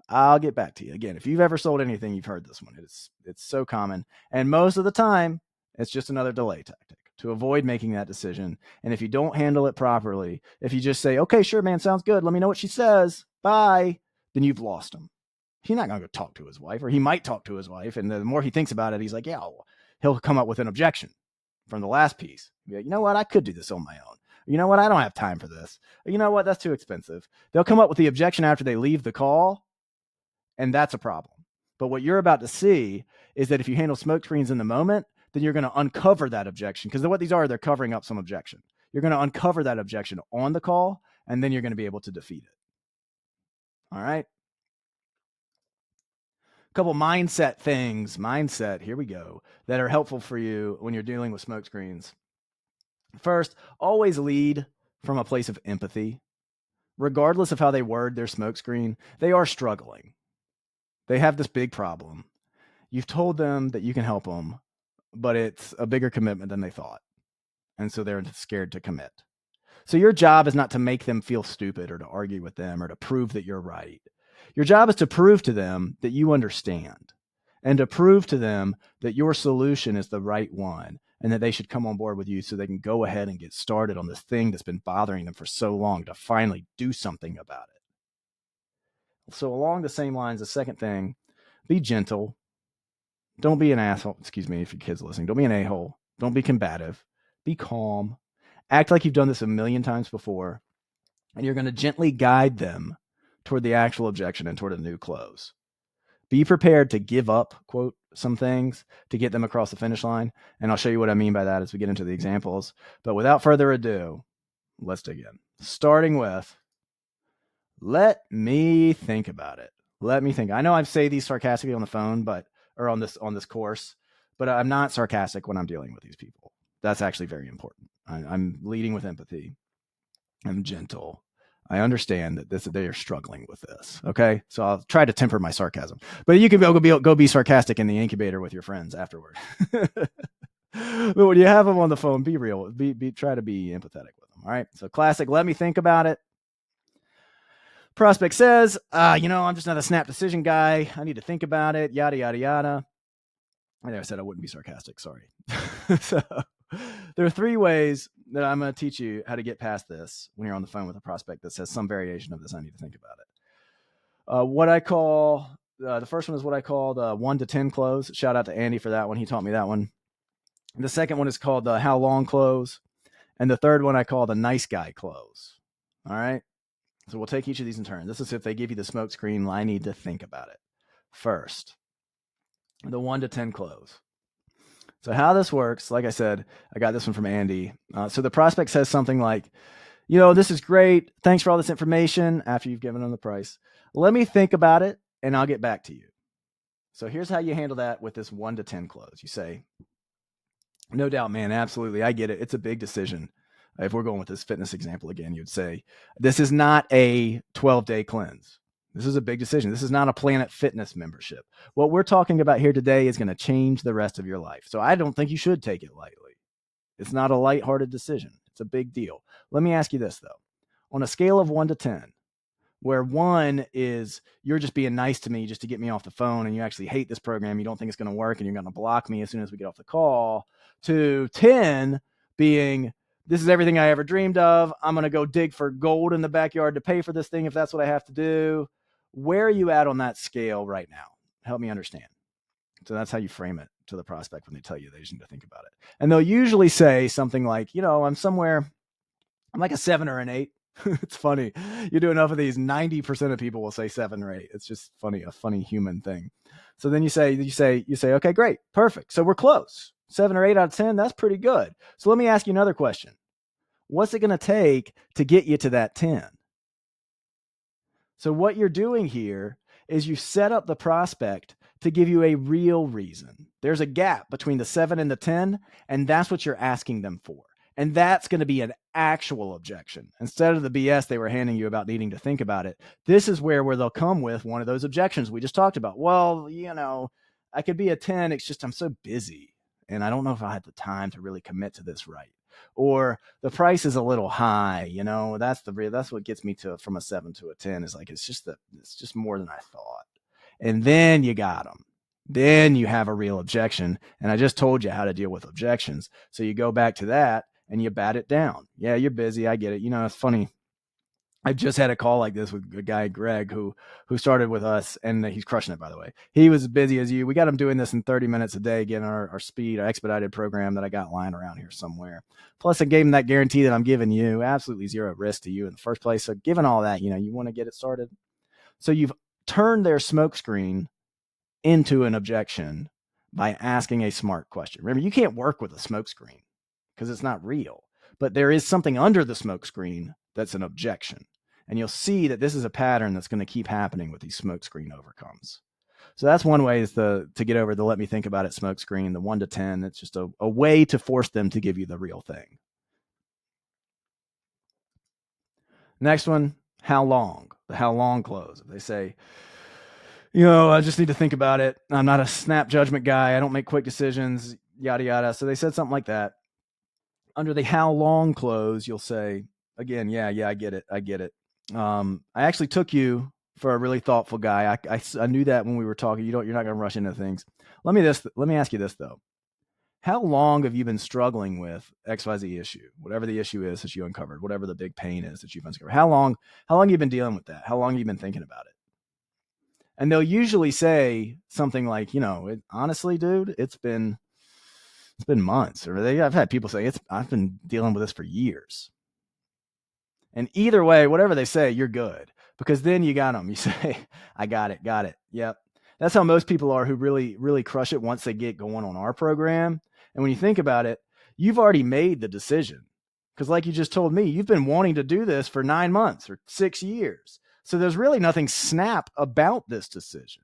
Again, if you've ever sold anything, you've heard this one. It's so common. And most of the time, it's just another delay tactic to avoid making that decision. And if you don't handle it properly, if you just say, okay, sure, man, sounds good. Let me know what she says. Bye. Then you've lost him. He's not going to go talk to his wife, or he might talk to his wife. And the more he thinks about it, he's like, yeah, he'll come up with an objection from the last piece. Like, you know what? I could do this on my own. You know what? I don't have time for this. You know what? That's too expensive. They'll come up with the objection after they leave the call. And that's a problem, But what you're about to see is that if you handle smoke screens in the moment, then you're going to uncover that objection, because what these are, they're covering up some objection. You're going to uncover that objection on the call, and then you're going to be able to defeat it. All right. A couple mindset things, here we go, that are helpful for you when you're dealing with smoke screens. First, always lead from a place of empathy. Regardless of how they word their smoke screen, they are struggling. They have this big problem. You've told them that you can help them, but it's a bigger commitment than they thought. And so they're scared to commit. So your job is not to make them feel stupid or to argue with them or to prove that you're right. Your job is to prove to them that you understand, and to prove to them that your solution is the right one and that they should come on board with you so they can go ahead and get started on this thing that's been bothering them for so long, to finally do something about it. So along the same lines, the second thing, be gentle. Don't be an asshole. Excuse me if your kid's listening. Don't be an a-hole. Don't be combative. Be calm. Act like you've done this a million times before, and you're going to gently guide them toward the actual objection and toward a new close. Be prepared to give up, quote, some things to get them across the finish line. And I'll show you what I mean by that as we get into the examples. But without further ado, let's dig in. Starting with, let me think about it. Let me think. I know I say these sarcastically on the phone, or on this course, but I'm not sarcastic when I'm dealing with these people. That's actually very important. I'm leading with empathy. I'm gentle. I understand that they are struggling with this. Okay, so I'll try to temper my sarcasm, but you can go be sarcastic in the incubator with your friends afterward. But when you have them on the phone, be real. Try to be empathetic with them. All right. So classic. Let me think about it. Prospect says, I'm just not a snap decision guy. I need to think about it. Yada yada yada. I know I said I wouldn't be sarcastic. Sorry. So there are 3 ways that I'm going to teach you how to get past this when you're on the phone with a prospect that says some variation of this. I need to think about it. What I call the first one is what I call the 1 to 10 close. Shout out to Andy for that one. He taught me that one. The second one is called the how long close. And the third one I call the nice guy close. All right. So we'll take each of these in turn. This is if they give you the smoke screen, I need to think about it. First, the 1 to 10 close. So how this works, like I said, I got this one from Andy. So the prospect says something like, this is great. Thanks for all this information after you've given them the price. Let me think about it and I'll get back to you. So here's how you handle that with this 1 to 10 close. You say, no doubt, man. Absolutely. I get it. It's a big decision. If we're going with this fitness example again, you'd say, this is not a 12-day cleanse. This is a big decision. This is not a Planet Fitness membership. What we're talking about here today is going to change the rest of your life. So I don't think you should take it lightly. It's not a lighthearted decision. It's a big deal. Let me ask you this, though. On a scale of 1 to 10, where 1 is you're just being nice to me just to get me off the phone and you actually hate this program, you don't think it's going to work, and you're going to block me as soon as we get off the call, to 10 being, this is everything I ever dreamed of. I'm going to go dig for gold in the backyard to pay for this thing if that's what I have to do. Where are you at on that scale right now? Help me understand. So that's how you frame it to the prospect when they tell you they just need to think about it. And they'll usually say something like, I'm like a 7 or an 8. It's funny. You do enough of these, 90% of people will say 7 or 8. It's just funny, a funny human thing. So then you say, okay, great, perfect. So we're close. 7 or 8 out of 10, that's pretty good. So let me ask you another question. What's it going to take to get you to that 10? So what you're doing here is you set up the prospect to give you a real reason. There's a gap between the 7 and the 10, and that's what you're asking them for. And that's going to be an actual objection. Instead of the BS they were handing you about needing to think about it, this is where they'll come with one of those objections we just talked about. Well, I could be a 10. It's just I'm so busy, and I don't know if I have the time to really commit to this right. Or the price is a little high, that's what gets me from a 7 to a 10 is like, it's just more than I thought. And then you got them. Then you have a real objection. And I just told you how to deal with objections. So you go back to that and you bat it down. Yeah, you're busy. I get it. It's funny. I just had a call like this with a guy, Greg, who started with us, and he's crushing it, by the way. He was as busy as you. We got him doing this in 30 minutes a day, getting our speed, our expedited program that I got lying around here somewhere. Plus, I gave him that guarantee that I'm giving you, absolutely zero risk to you in the first place. So given all that, you want to get it started. So you've turned their smoke screen into an objection by asking a smart question. Remember, you can't work with a smokescreen because it's not real, but there is something under the smokescreen that's an objection. And you'll see that this is a pattern that's going to keep happening with these smokescreen overcomes. So that's one way is to get over the let me think about it smokescreen, the 1 to 10. It's just a way to force them to give you the real thing. Next one, how long? The how long close. If they say, I just need to think about it. I'm not a snap judgment guy. I don't make quick decisions, yada, yada. So they said something like that. Under the how long close, you'll say, again, yeah, I get it. I actually took you for a really thoughtful guy. I knew that when we were talking. You're not going to rush into things. Let me ask you this, though. How long have you been struggling with XYZ issue? Whatever the issue is that you uncovered, whatever the big pain is that you've uncovered. How long have you been dealing with that? How long have you been thinking about it? And they'll usually say something like, honestly, dude, it's been months. Or I've had people say I've been dealing with this for years. And either way, whatever they say, you're good, because then you got them. You say, I got it. Yep. That's how most people are who really, really crush it once they get going on our program. And when you think about it, you've already made the decision. Because like you just told me, you've been wanting to do this for 9 months or 6 years. So there's really nothing snap about this decision.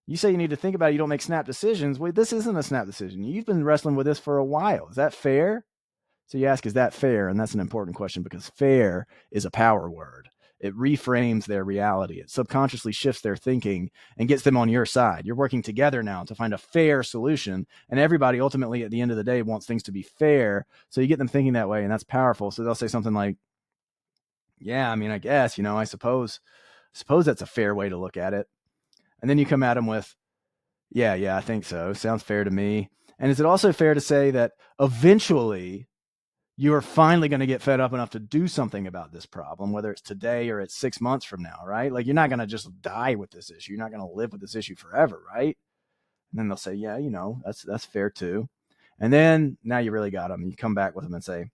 You say you need to think about it, you don't make snap decisions. Wait, this isn't a snap decision. You've been wrestling with this for a while. Is that fair? So you ask, is that fair? And that's an important question, because fair is a power word. It reframes their reality. It subconsciously shifts their thinking and gets them on your side. You're working together now to find a fair solution. And everybody ultimately at the end of the day wants things to be fair. So you get them thinking that way, and that's powerful. So they'll say something like, yeah, I mean, I guess, I suppose that's a fair way to look at it. And then you come at them with, yeah, I think so. Sounds fair to me. And is it also fair to say that eventually you are finally going to get fed up enough to do something about this problem, whether it's today or it's 6 months from now, right? Like, you're not going to just die with this issue. You're not going to live with this issue forever, right? And then they'll say, yeah, that's fair too. And then now you really got them. You come back with them and say,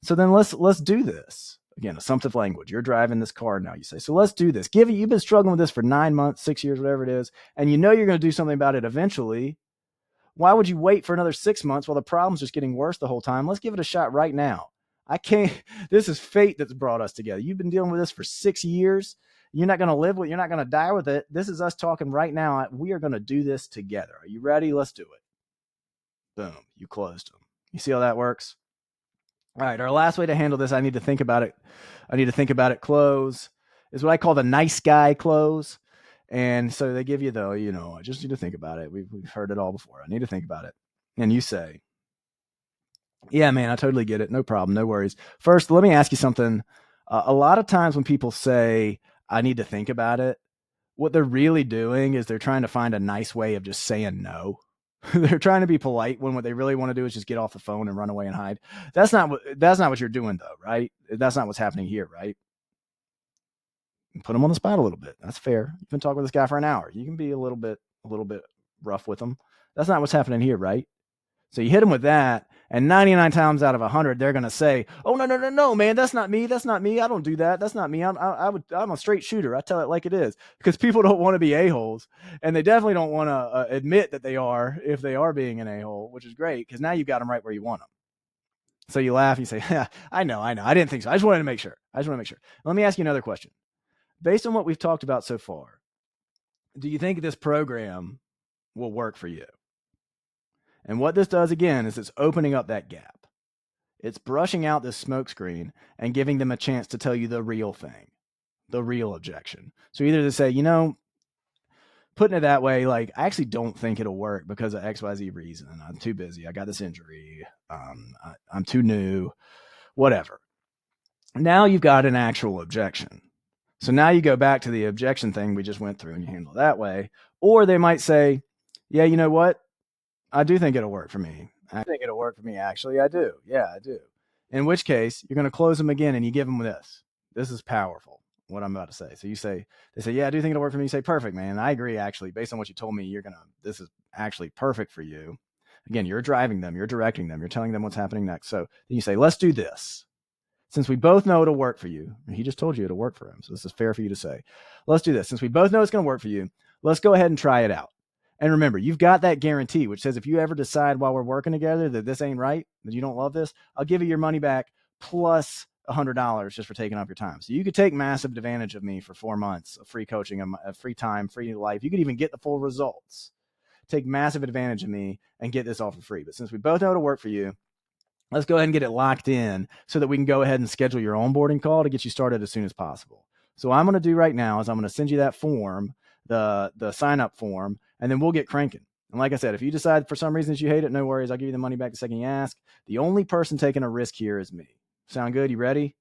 so then let's do this. Again, assumptive language. You're driving this car now. You say, so let's do this. You've been struggling with this for 9 months, 6 years, whatever it is, and you're going to do something about it eventually. Why would you wait for another 6 months while the problem's just getting worse the whole time? Let's give it a shot right now. I can't. This is fate that's brought us together. You've been dealing with this for 6 years. You're not going to live with it. You're not going to die with it. This is us talking right now. We are going to do this together. Are you ready? Let's do it. Boom. You closed them. You see how that works? All right. Our last way to handle this, I need to think about it. Close is what I call the nice guy close. And so they give you I just need to think about it. We've heard it all before. I need to think about it. And you say, yeah, man, I totally get it. No problem. No worries. First, let me ask you something. A lot of times when people say, I need to think about it, what they're really doing is they're trying to find a nice way of just saying no. They're trying to be polite when what they really want to do is just get off the phone and run away and hide. That's not what you're doing, though, right? That's not what's happening here, right? Put them on the spot a little bit. That's fair. You've been talking with this guy for an hour. You can be a little bit rough with them. That's not what's happening here, right? So you hit them with that, and 99 times out of 100, they're going to say, oh, no, man, that's not me. I don't do that. That's not me. I'm a straight shooter. I tell it like it is, because people don't want to be a-holes, and they definitely don't want to admit that they are, if they are being an a-hole, which is great, because now you've got them right where you want them. So you laugh, and you say, yeah, I know. I didn't think so. I just wanted to make sure. Let me ask you another question. Based on what we've talked about so far, do you think this program will work for you? And what this does, again, is it's opening up that gap. It's brushing out this smokescreen and giving them a chance to tell you the real thing, the real objection. So either to say, putting it that way, like, I actually don't think it'll work because of XYZ reason. I'm too busy. I got this injury. I'm too new, whatever. Now you've got an actual objection. So now you go back to the objection thing we just went through and you handle it that way. Or they might say, yeah, you know what? I do think it'll work for me. Actually. I do. Yeah, I do. In which case, you're going to close them again and you give them this. This is powerful, what I'm about to say. So they say, yeah, I do think it'll work for me. You say, perfect, man. I agree, actually. Based on what you told me, this is actually perfect for you. Again, you're driving them, you're directing them, you're telling them what's happening next. So then you say, let's do this. Since we both know it'll work for you, he just told you it'll work for him. So this is fair for you to say. Let's do this. Since we both know it's going to work for you, let's go ahead and try it out. And remember, you've got that guarantee, which says if you ever decide while we're working together that this ain't right, that you don't love this, I'll give you your money back plus $100 just for taking up your time. So you could take massive advantage of me for 4 months of free coaching, a free time, free life. You could even get the full results. Take massive advantage of me and get this all for free. But since we both know it'll work for you, let's go ahead and get it locked in so that we can go ahead and schedule your onboarding call to get you started as soon as possible. So what I'm going to do right now is I'm going to send you that form, the sign up form, and then we'll get cranking. And like I said, if you decide for some reason that you hate it, no worries. I'll give you the money back the second you ask. The only person taking a risk here is me. Sound good? You ready?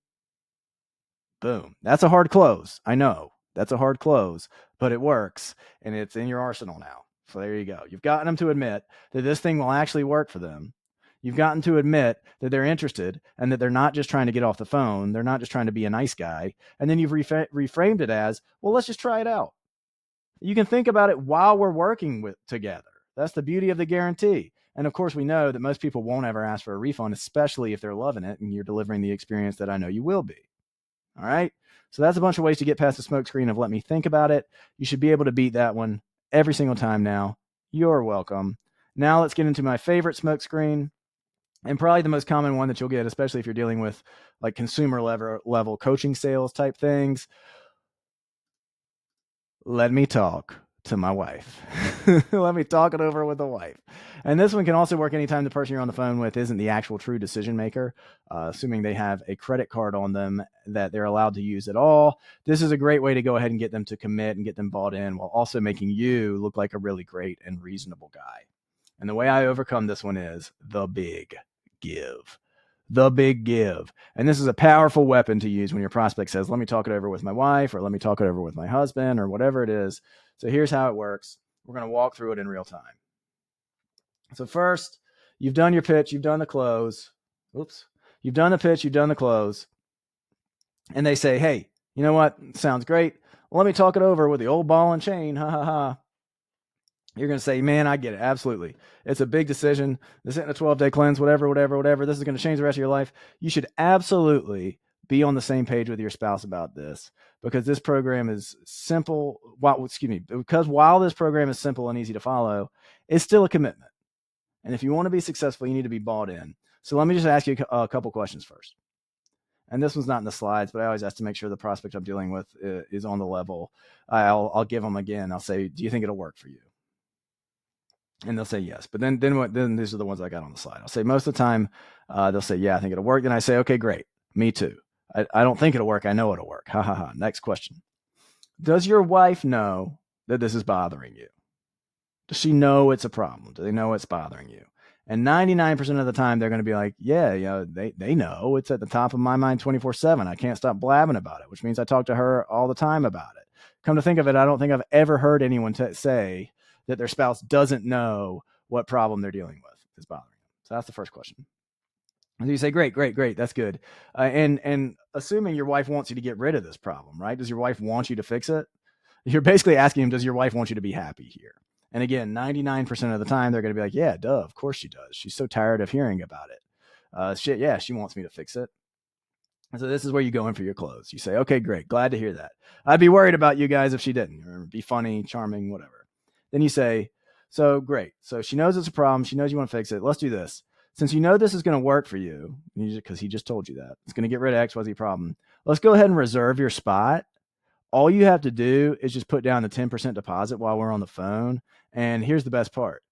Boom. That's a hard close. I know that's a hard close, but it works and it's in your arsenal now. So there you go. You've gotten them to admit that this thing will actually work for them. You've gotten to admit that they're interested and that they're not just trying to get off the phone. They're not just trying to be a nice guy. And then you've reframed it as, well, let's just try it out. You can think about it while we're working together. That's the beauty of the guarantee. And of course, we know that most people won't ever ask for a refund, especially if they're loving it and you're delivering the experience that I know you will be. All right. So that's a bunch of ways to get past the smoke screen of let me think about it. You should be able to beat that one every single time now. You're welcome. Now let's get into my favorite smoke screen and probably the most common one that you'll get, especially if you're dealing with like consumer level coaching sales type things. Let me talk to my wife. Let me talk it over with the wife. And this one can also work anytime the person you're on the phone with isn't the actual true decision maker, assuming they have a credit card on them that they're allowed to use at all. This is a great way to go ahead and get them to commit and get them bought in while also making you look like a really great and reasonable guy. And the way I overcome this one is the big give. The big give. And this is a powerful weapon to use when your prospect says, let me talk it over with my wife, or let me talk it over with my husband, or whatever it is. So here's how it works. We're going to walk through it in real time. So first, you've done your pitch, you've done the close. Oops. You've done the pitch, you've done the close. And they say, hey, you know what? Sounds great. Well, let me talk it over with the old ball and chain. Ha ha ha. You're going to say, man, I get it. Absolutely. It's a big decision. This isn't a 12-day cleanse, whatever. This is going to change the rest of your life. You should absolutely be on the same page with your spouse about this because this program is simple. Because while this program is simple and easy to follow, it's still a commitment. And if you want to be successful, you need to be bought in. So let me just ask you a couple questions first. And this one's not in the slides, but I always ask to make sure the prospect I'm dealing with is on the level. I'll give them again. I'll say, do you think it'll work for you? And they'll say yes. But then these are the ones I got on the slide. I'll say most of the time, they'll say, yeah, I think it'll work. Then I say, okay, great. Me too. I don't think it'll work. I know it'll work. Ha ha ha. Next question. Does your wife know that this is bothering you? Does she know it's a problem? Do they know it's bothering you? And 99% of the time, they're going to be like, yeah, they know. It's at the top of my mind 24/7. I can't stop blabbing about it, which means I talk to her all the time about it. Come to think of it, I don't think I've ever heard anyone say that their spouse doesn't know what problem they're dealing with is bothering them. So that's the first question. And you say, great, that's good. And assuming your wife wants you to get rid of this problem, right? Does your wife want you to fix it? You're basically asking them, does your wife want you to be happy here? And again, 99% of the time, they're going to be like, yeah, duh, of course she does. She's so tired of hearing about it. She wants me to fix it. And so this is where you go in for your close. You say, okay, great. Glad to hear that. I'd be worried about you guys if she didn't. Or be funny, charming, whatever. Then you say, so great. So she knows it's a problem. She knows you want to fix it. Let's do this. Since you know this is going to work for you, because he just told you that, it's going to get rid of X, Y, Z problem. Let's go ahead and reserve your spot. All you have to do is just put down the 10% deposit while we're on the phone. And here's the best part.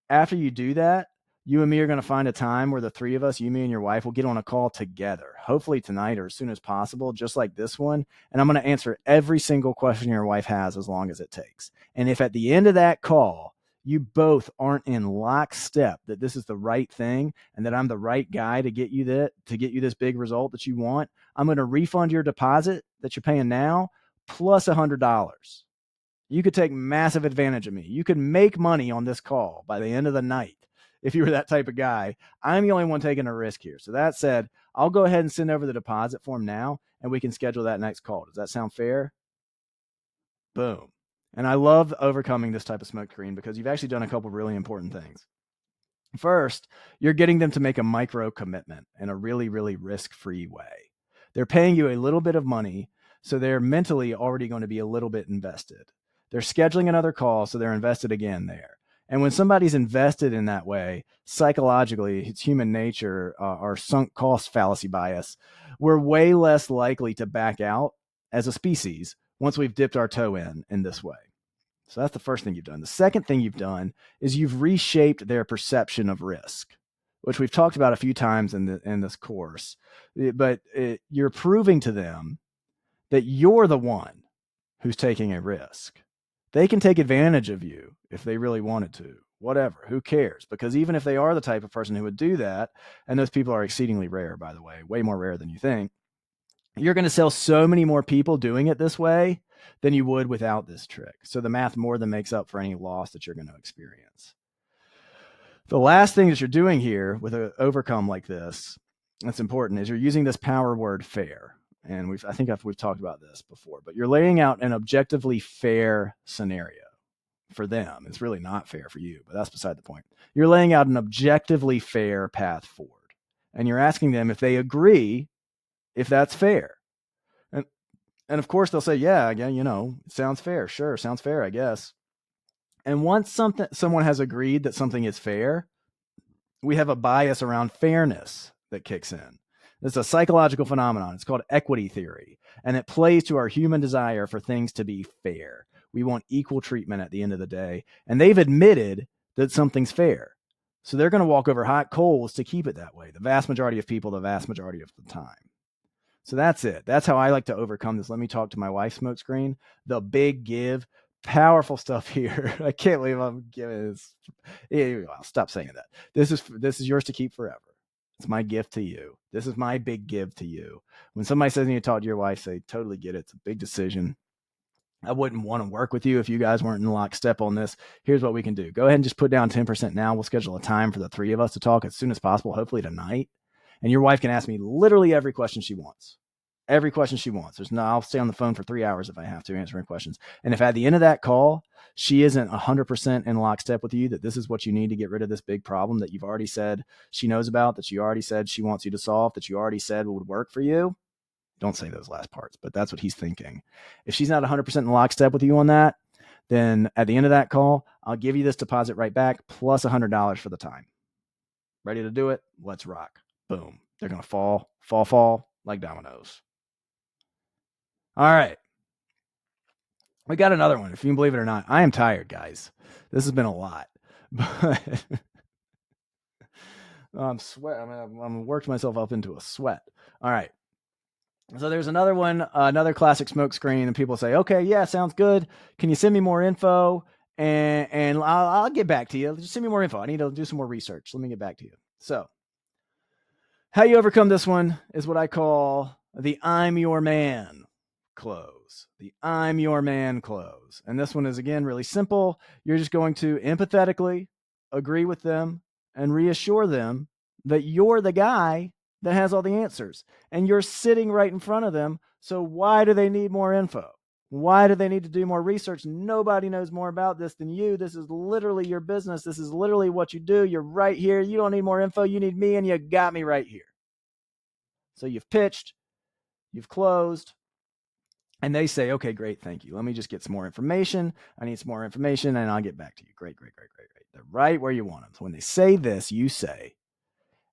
After you do that, you and me are going to find a time where the three of us, you, me, and your wife, will get on a call together, hopefully tonight or as soon as possible, just like this one. And I'm going to answer every single question your wife has as long as it takes. And if at the end of that call, you both aren't in lockstep that this is the right thing and that I'm the right guy to get you this big result that you want, I'm going to refund your deposit that you're paying now plus $100. You could take massive advantage of me. You could make money on this call by the end of the night. If you were that type of guy, I'm the only one taking a risk here. So that said, I'll go ahead and send over the deposit form now, and we can schedule that next call. Does that sound fair? Boom. And I love overcoming this type of smoke screen because you've actually done a couple of really important things. First, you're getting them to make a micro commitment in a really, really risk-free way. They're paying you a little bit of money, so they're mentally already going to be a little bit invested. They're scheduling another call, so they're invested again there. And when somebody's invested in that way, psychologically, it's human nature, our sunk cost fallacy bias, we're way less likely to back out as a species once we've dipped our toe in this way. So that's the first thing you've done. The second thing you've done is you've reshaped their perception of risk, which we've talked about a few times in this course. But you're proving to them that you're the one who's taking a risk. They can take advantage of you if they really wanted to. Whatever, who cares? Because even if they are the type of person who would do that, and those people are exceedingly rare, by the way, way more rare than you think, you're going to sell so many more people doing it this way than you would without this trick. So the math more than makes up for any loss that you're going to experience. The last thing that you're doing here with an overcome like this, that's important, is you're using this power word fair. And we've talked about this before, but you're laying out an objectively fair scenario for them. It's really not fair for you, but that's beside the point. You're laying out an objectively fair path forward, and you're asking them if they agree, if that's fair. And of course they'll say, yeah, it sounds fair. Sure, sounds fair, I guess. And once someone has agreed that something is fair, we have a bias around fairness that kicks in. It's a psychological phenomenon. It's called equity theory, and it plays to our human desire for things to be fair. We want equal treatment at the end of the day, and they've admitted that something's fair. So they're going to walk over hot coals to keep it that way, the vast majority of people, the vast majority of the time. So that's it. That's how I like to overcome this. Let me talk to my wife smokescreen. The big give. Powerful stuff here. I can't believe I'm giving this. I'll stop saying that. This is yours to keep forever. It's my gift to you. This is my big give to you. When somebody says you need to talk to your wife, say, totally get it. It's a big decision. I wouldn't want to work with you if you guys weren't in lockstep on this. Here's what we can do. Go ahead and just put down 10% now. We'll schedule a time for the three of us to talk as soon as possible, hopefully tonight. And your wife can ask me literally every question she wants. Every question she wants. I'll stay on the phone for 3 hours if I have to answering questions. And if at the end of that call, she isn't 100% in lockstep with you, that this is what you need to get rid of this big problem that you've already said she knows about, that you already said she wants you to solve, that you already said would work for you. Don't say those last parts, but that's what he's thinking. If she's not 100% in lockstep with you on that, then at the end of that call, I'll give you this deposit right back plus $100 for the time. Ready to do it? Let's rock. Boom. They're going to fall like dominoes. All right. We got another one. If you can believe it or not, I am tired, guys. This has been a lot, but I'm sweating. I'm worked myself up into a sweat. All right. So there's another one, another classic smoke screen, and people say, okay, yeah, sounds good. Can you send me more info? And I'll get back to you. Just send me more info. I need to do some more research. Let me get back to you. So how you overcome this one is what I call the I'm your man close. The I'm your man close. And this one is, again, really simple. You're just going to empathetically agree with them and reassure them that you're the guy that has all the answers, and you're sitting right in front of them. So why do they need more info? Why do they need to do more research? Nobody knows more about this than you. This is literally your business. This is literally what you do. You're right here. You don't need more info. You need me, and you got me right here. So you've pitched, you've closed, and they say, okay, great, thank you. Let me just get some more information. I need some more information, and I'll get back to you. Great. They're right where you want them. So when they say this, you say,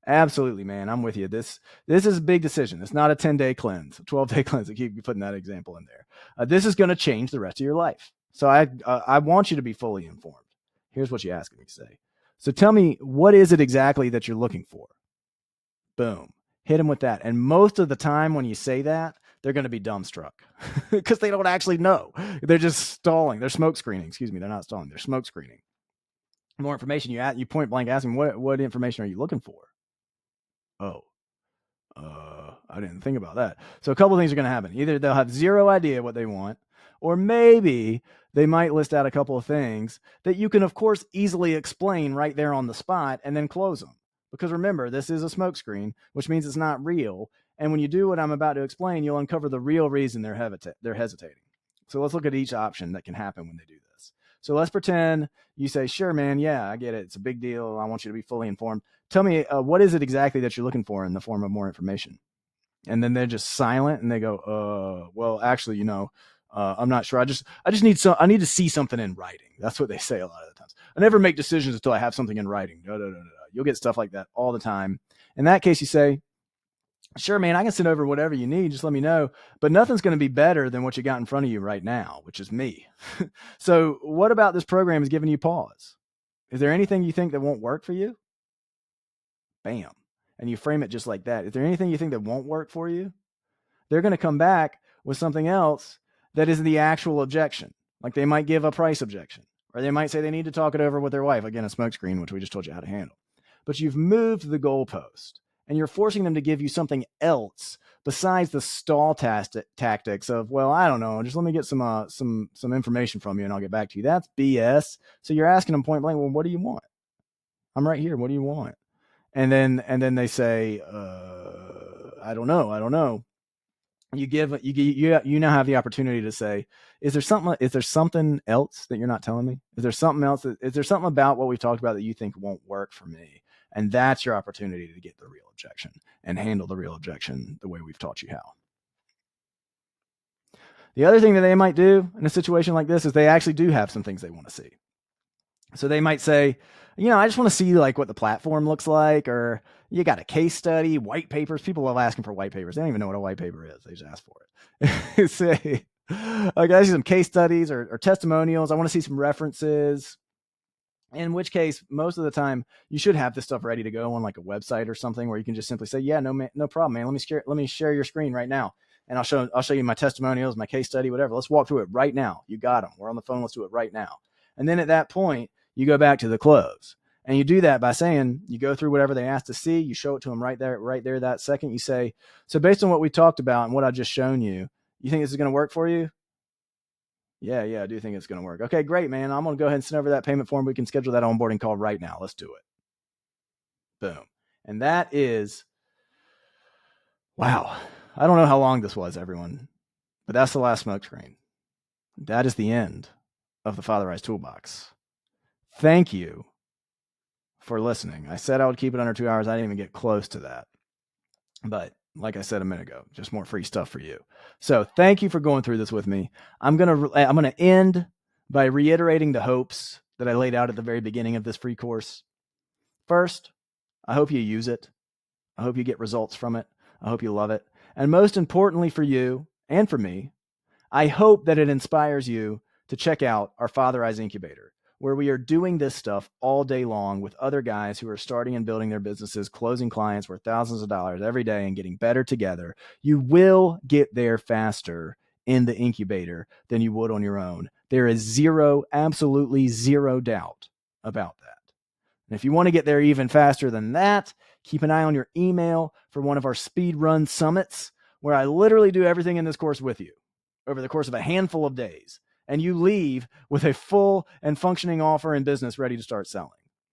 absolutely, man, I'm with you. This is a big decision. It's not a 10-day cleanse, a 12-day cleanse. I keep putting that example in there. This is going to change the rest of your life. So I want you to be fully informed. Here's what you ask me to say. So tell me, what is it exactly that you're looking for? Boom. Hit them with that. And most of the time when you say that, they're going to be dumbstruck because they don't actually know. They're just stalling. They're smoke screening. Excuse me. They're not stalling. They're smoke screening. More information. You point blank ask them, what information are you looking for? Oh, I didn't think about that. So a couple of things are going to happen. Either they'll have zero idea what they want, or maybe they might list out a couple of things that you can, of course, easily explain right there on the spot and then close them. Because remember, this is a smokescreen, which means it's not real. And when you do what I'm about to explain, you'll uncover the real reason they're hesitating. So let's look at each option that can happen when they do this. So let's pretend you say, sure, man, yeah, I get it. It's a big deal. I want you to be fully informed. Tell me, what is it exactly that you're looking for in the form of more information? And then they're just silent and they go, well, actually, I'm not sure. I need to see something in writing. That's what they say a lot of the times. I never make decisions until I have something in writing. No, no, no, no. You'll get stuff like that all the time. In that case, you say, sure, man, I can send over whatever you need. Just let me know. But nothing's going to be better than what you got in front of you right now, which is me. So what about this program is giving you pause? Is there anything you think that won't work for you? Bam. And you frame it just like that. Is there anything you think that won't work for you? They're going to come back with something else that is the actual objection. Like they might give a price objection, or they might say they need to talk it over with their wife. Again, a smokescreen, which we just told you how to handle. But you've moved the goalpost and you're forcing them to give you something else besides the stall tactics of, well, I don't know, just let me get some information from you and I'll get back to you. That's BS. So you're asking them point blank, well, what do you want? I'm right here. What do you want? And then they say, I don't know. You now have the opportunity to say, is there something else that you're not telling me? Is there something else? Is there something about what we've talked about that you think won't work for me? And that's your opportunity to get the real objection and handle the real objection the way we've taught you how. The other thing that they might do in a situation like this is they actually do have some things they want to see. So they might say, I just want to see like what the platform looks like, or you got a case study, white papers. People love asking for white papers. They don't even know what a white paper is. They just ask for it. Say, I got to see some case studies or testimonials. I want to see some references. In which case, most of the time, you should have this stuff ready to go on like a website or something where you can just simply say, yeah, no problem, man. Let me share your screen right now. And I'll show you my testimonials, my case study, whatever. Let's walk through it right now. You got them. We're on the phone. Let's do it right now. And then at that point, you go back to the close. And you do that by saying, you go through whatever they asked to see, you show it to them right there that second. You say, so based on what we talked about and what I just shown you, you think this is going to work for you? Yeah, I do think it's going to work. Okay, great, man. I'm going to go ahead and send over that payment form. We can schedule that onboarding call right now. Let's do it. Boom. And that is, wow. I don't know how long this was, everyone, but that's the last smoke screen. That is the end of the Fatherize Toolbox. Thank you for listening. I said I would keep it under 2 hours. I didn't even get close to that. But like I said a minute ago, just more free stuff for you. So thank you for going through this with me. I'm gonna end by reiterating the hopes that I laid out at the very beginning of this free course. First, I hope you use it. I hope you get results from it. I hope you love it. And most importantly for you and for me, I hope that it inspires you to check out our Fatherize Incubator, where we are doing this stuff all day long with other guys who are starting and building their businesses, closing clients worth thousands of dollars every day and getting better together. You will get there faster in the incubator than you would on your own. There is absolutely zero doubt about that. And if you want to get there even faster than that, keep an eye on your email for one of our speed run summits, where I literally do everything in this course with you over the course of a handful of days. And you leave with a full and functioning offer in business ready to start selling.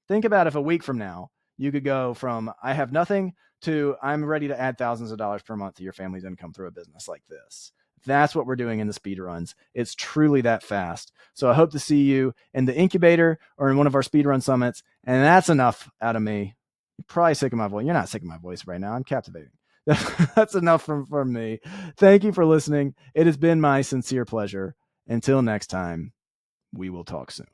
Think about if a week from now, you could go from I have nothing to I'm ready to add thousands of dollars per month to your family's income through a business like this. That's what we're doing in the speed runs. It's truly that fast. So I hope to see you in the incubator or in one of our speed run summits. And that's enough out of me. You're probably sick of my voice. You're not sick of my voice right now. I'm captivating. That's enough from me. Thank you for listening. It has been my sincere pleasure. Until next time, we will talk soon.